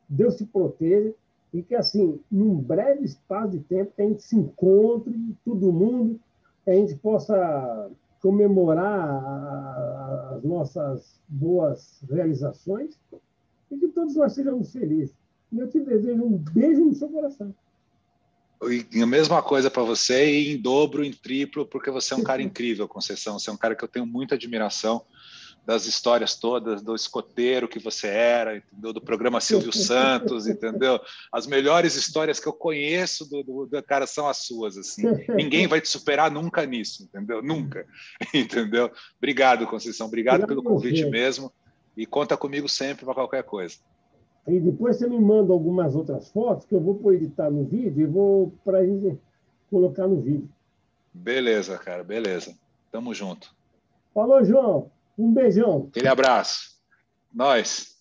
Deus te proteja e que, assim, num breve espaço de tempo, que a gente se encontre, todo mundo, que a gente possa comemorar as nossas boas realizações e que todos nós sejamos felizes. E eu te desejo um beijo no seu coração. E a mesma coisa para você, e em dobro, em triplo, porque você é um cara incrível, Conceição. Você é um cara que eu tenho muita admiração das histórias todas, do escoteiro que você era, entendeu? Do programa Silvio Santos, entendeu? As melhores histórias que eu conheço do cara são as suas, assim. Ninguém vai te superar nunca nisso, entendeu? Nunca, entendeu? Obrigado, Conceição. Obrigado pelo convite mesmo. E conta comigo sempre para qualquer coisa. E depois você me manda algumas outras fotos que eu vou editar no vídeo e vou para a gente colocar no vídeo. Beleza, cara, beleza. Tamo junto. Falou, João. Um beijão. Aquele abraço. Nós.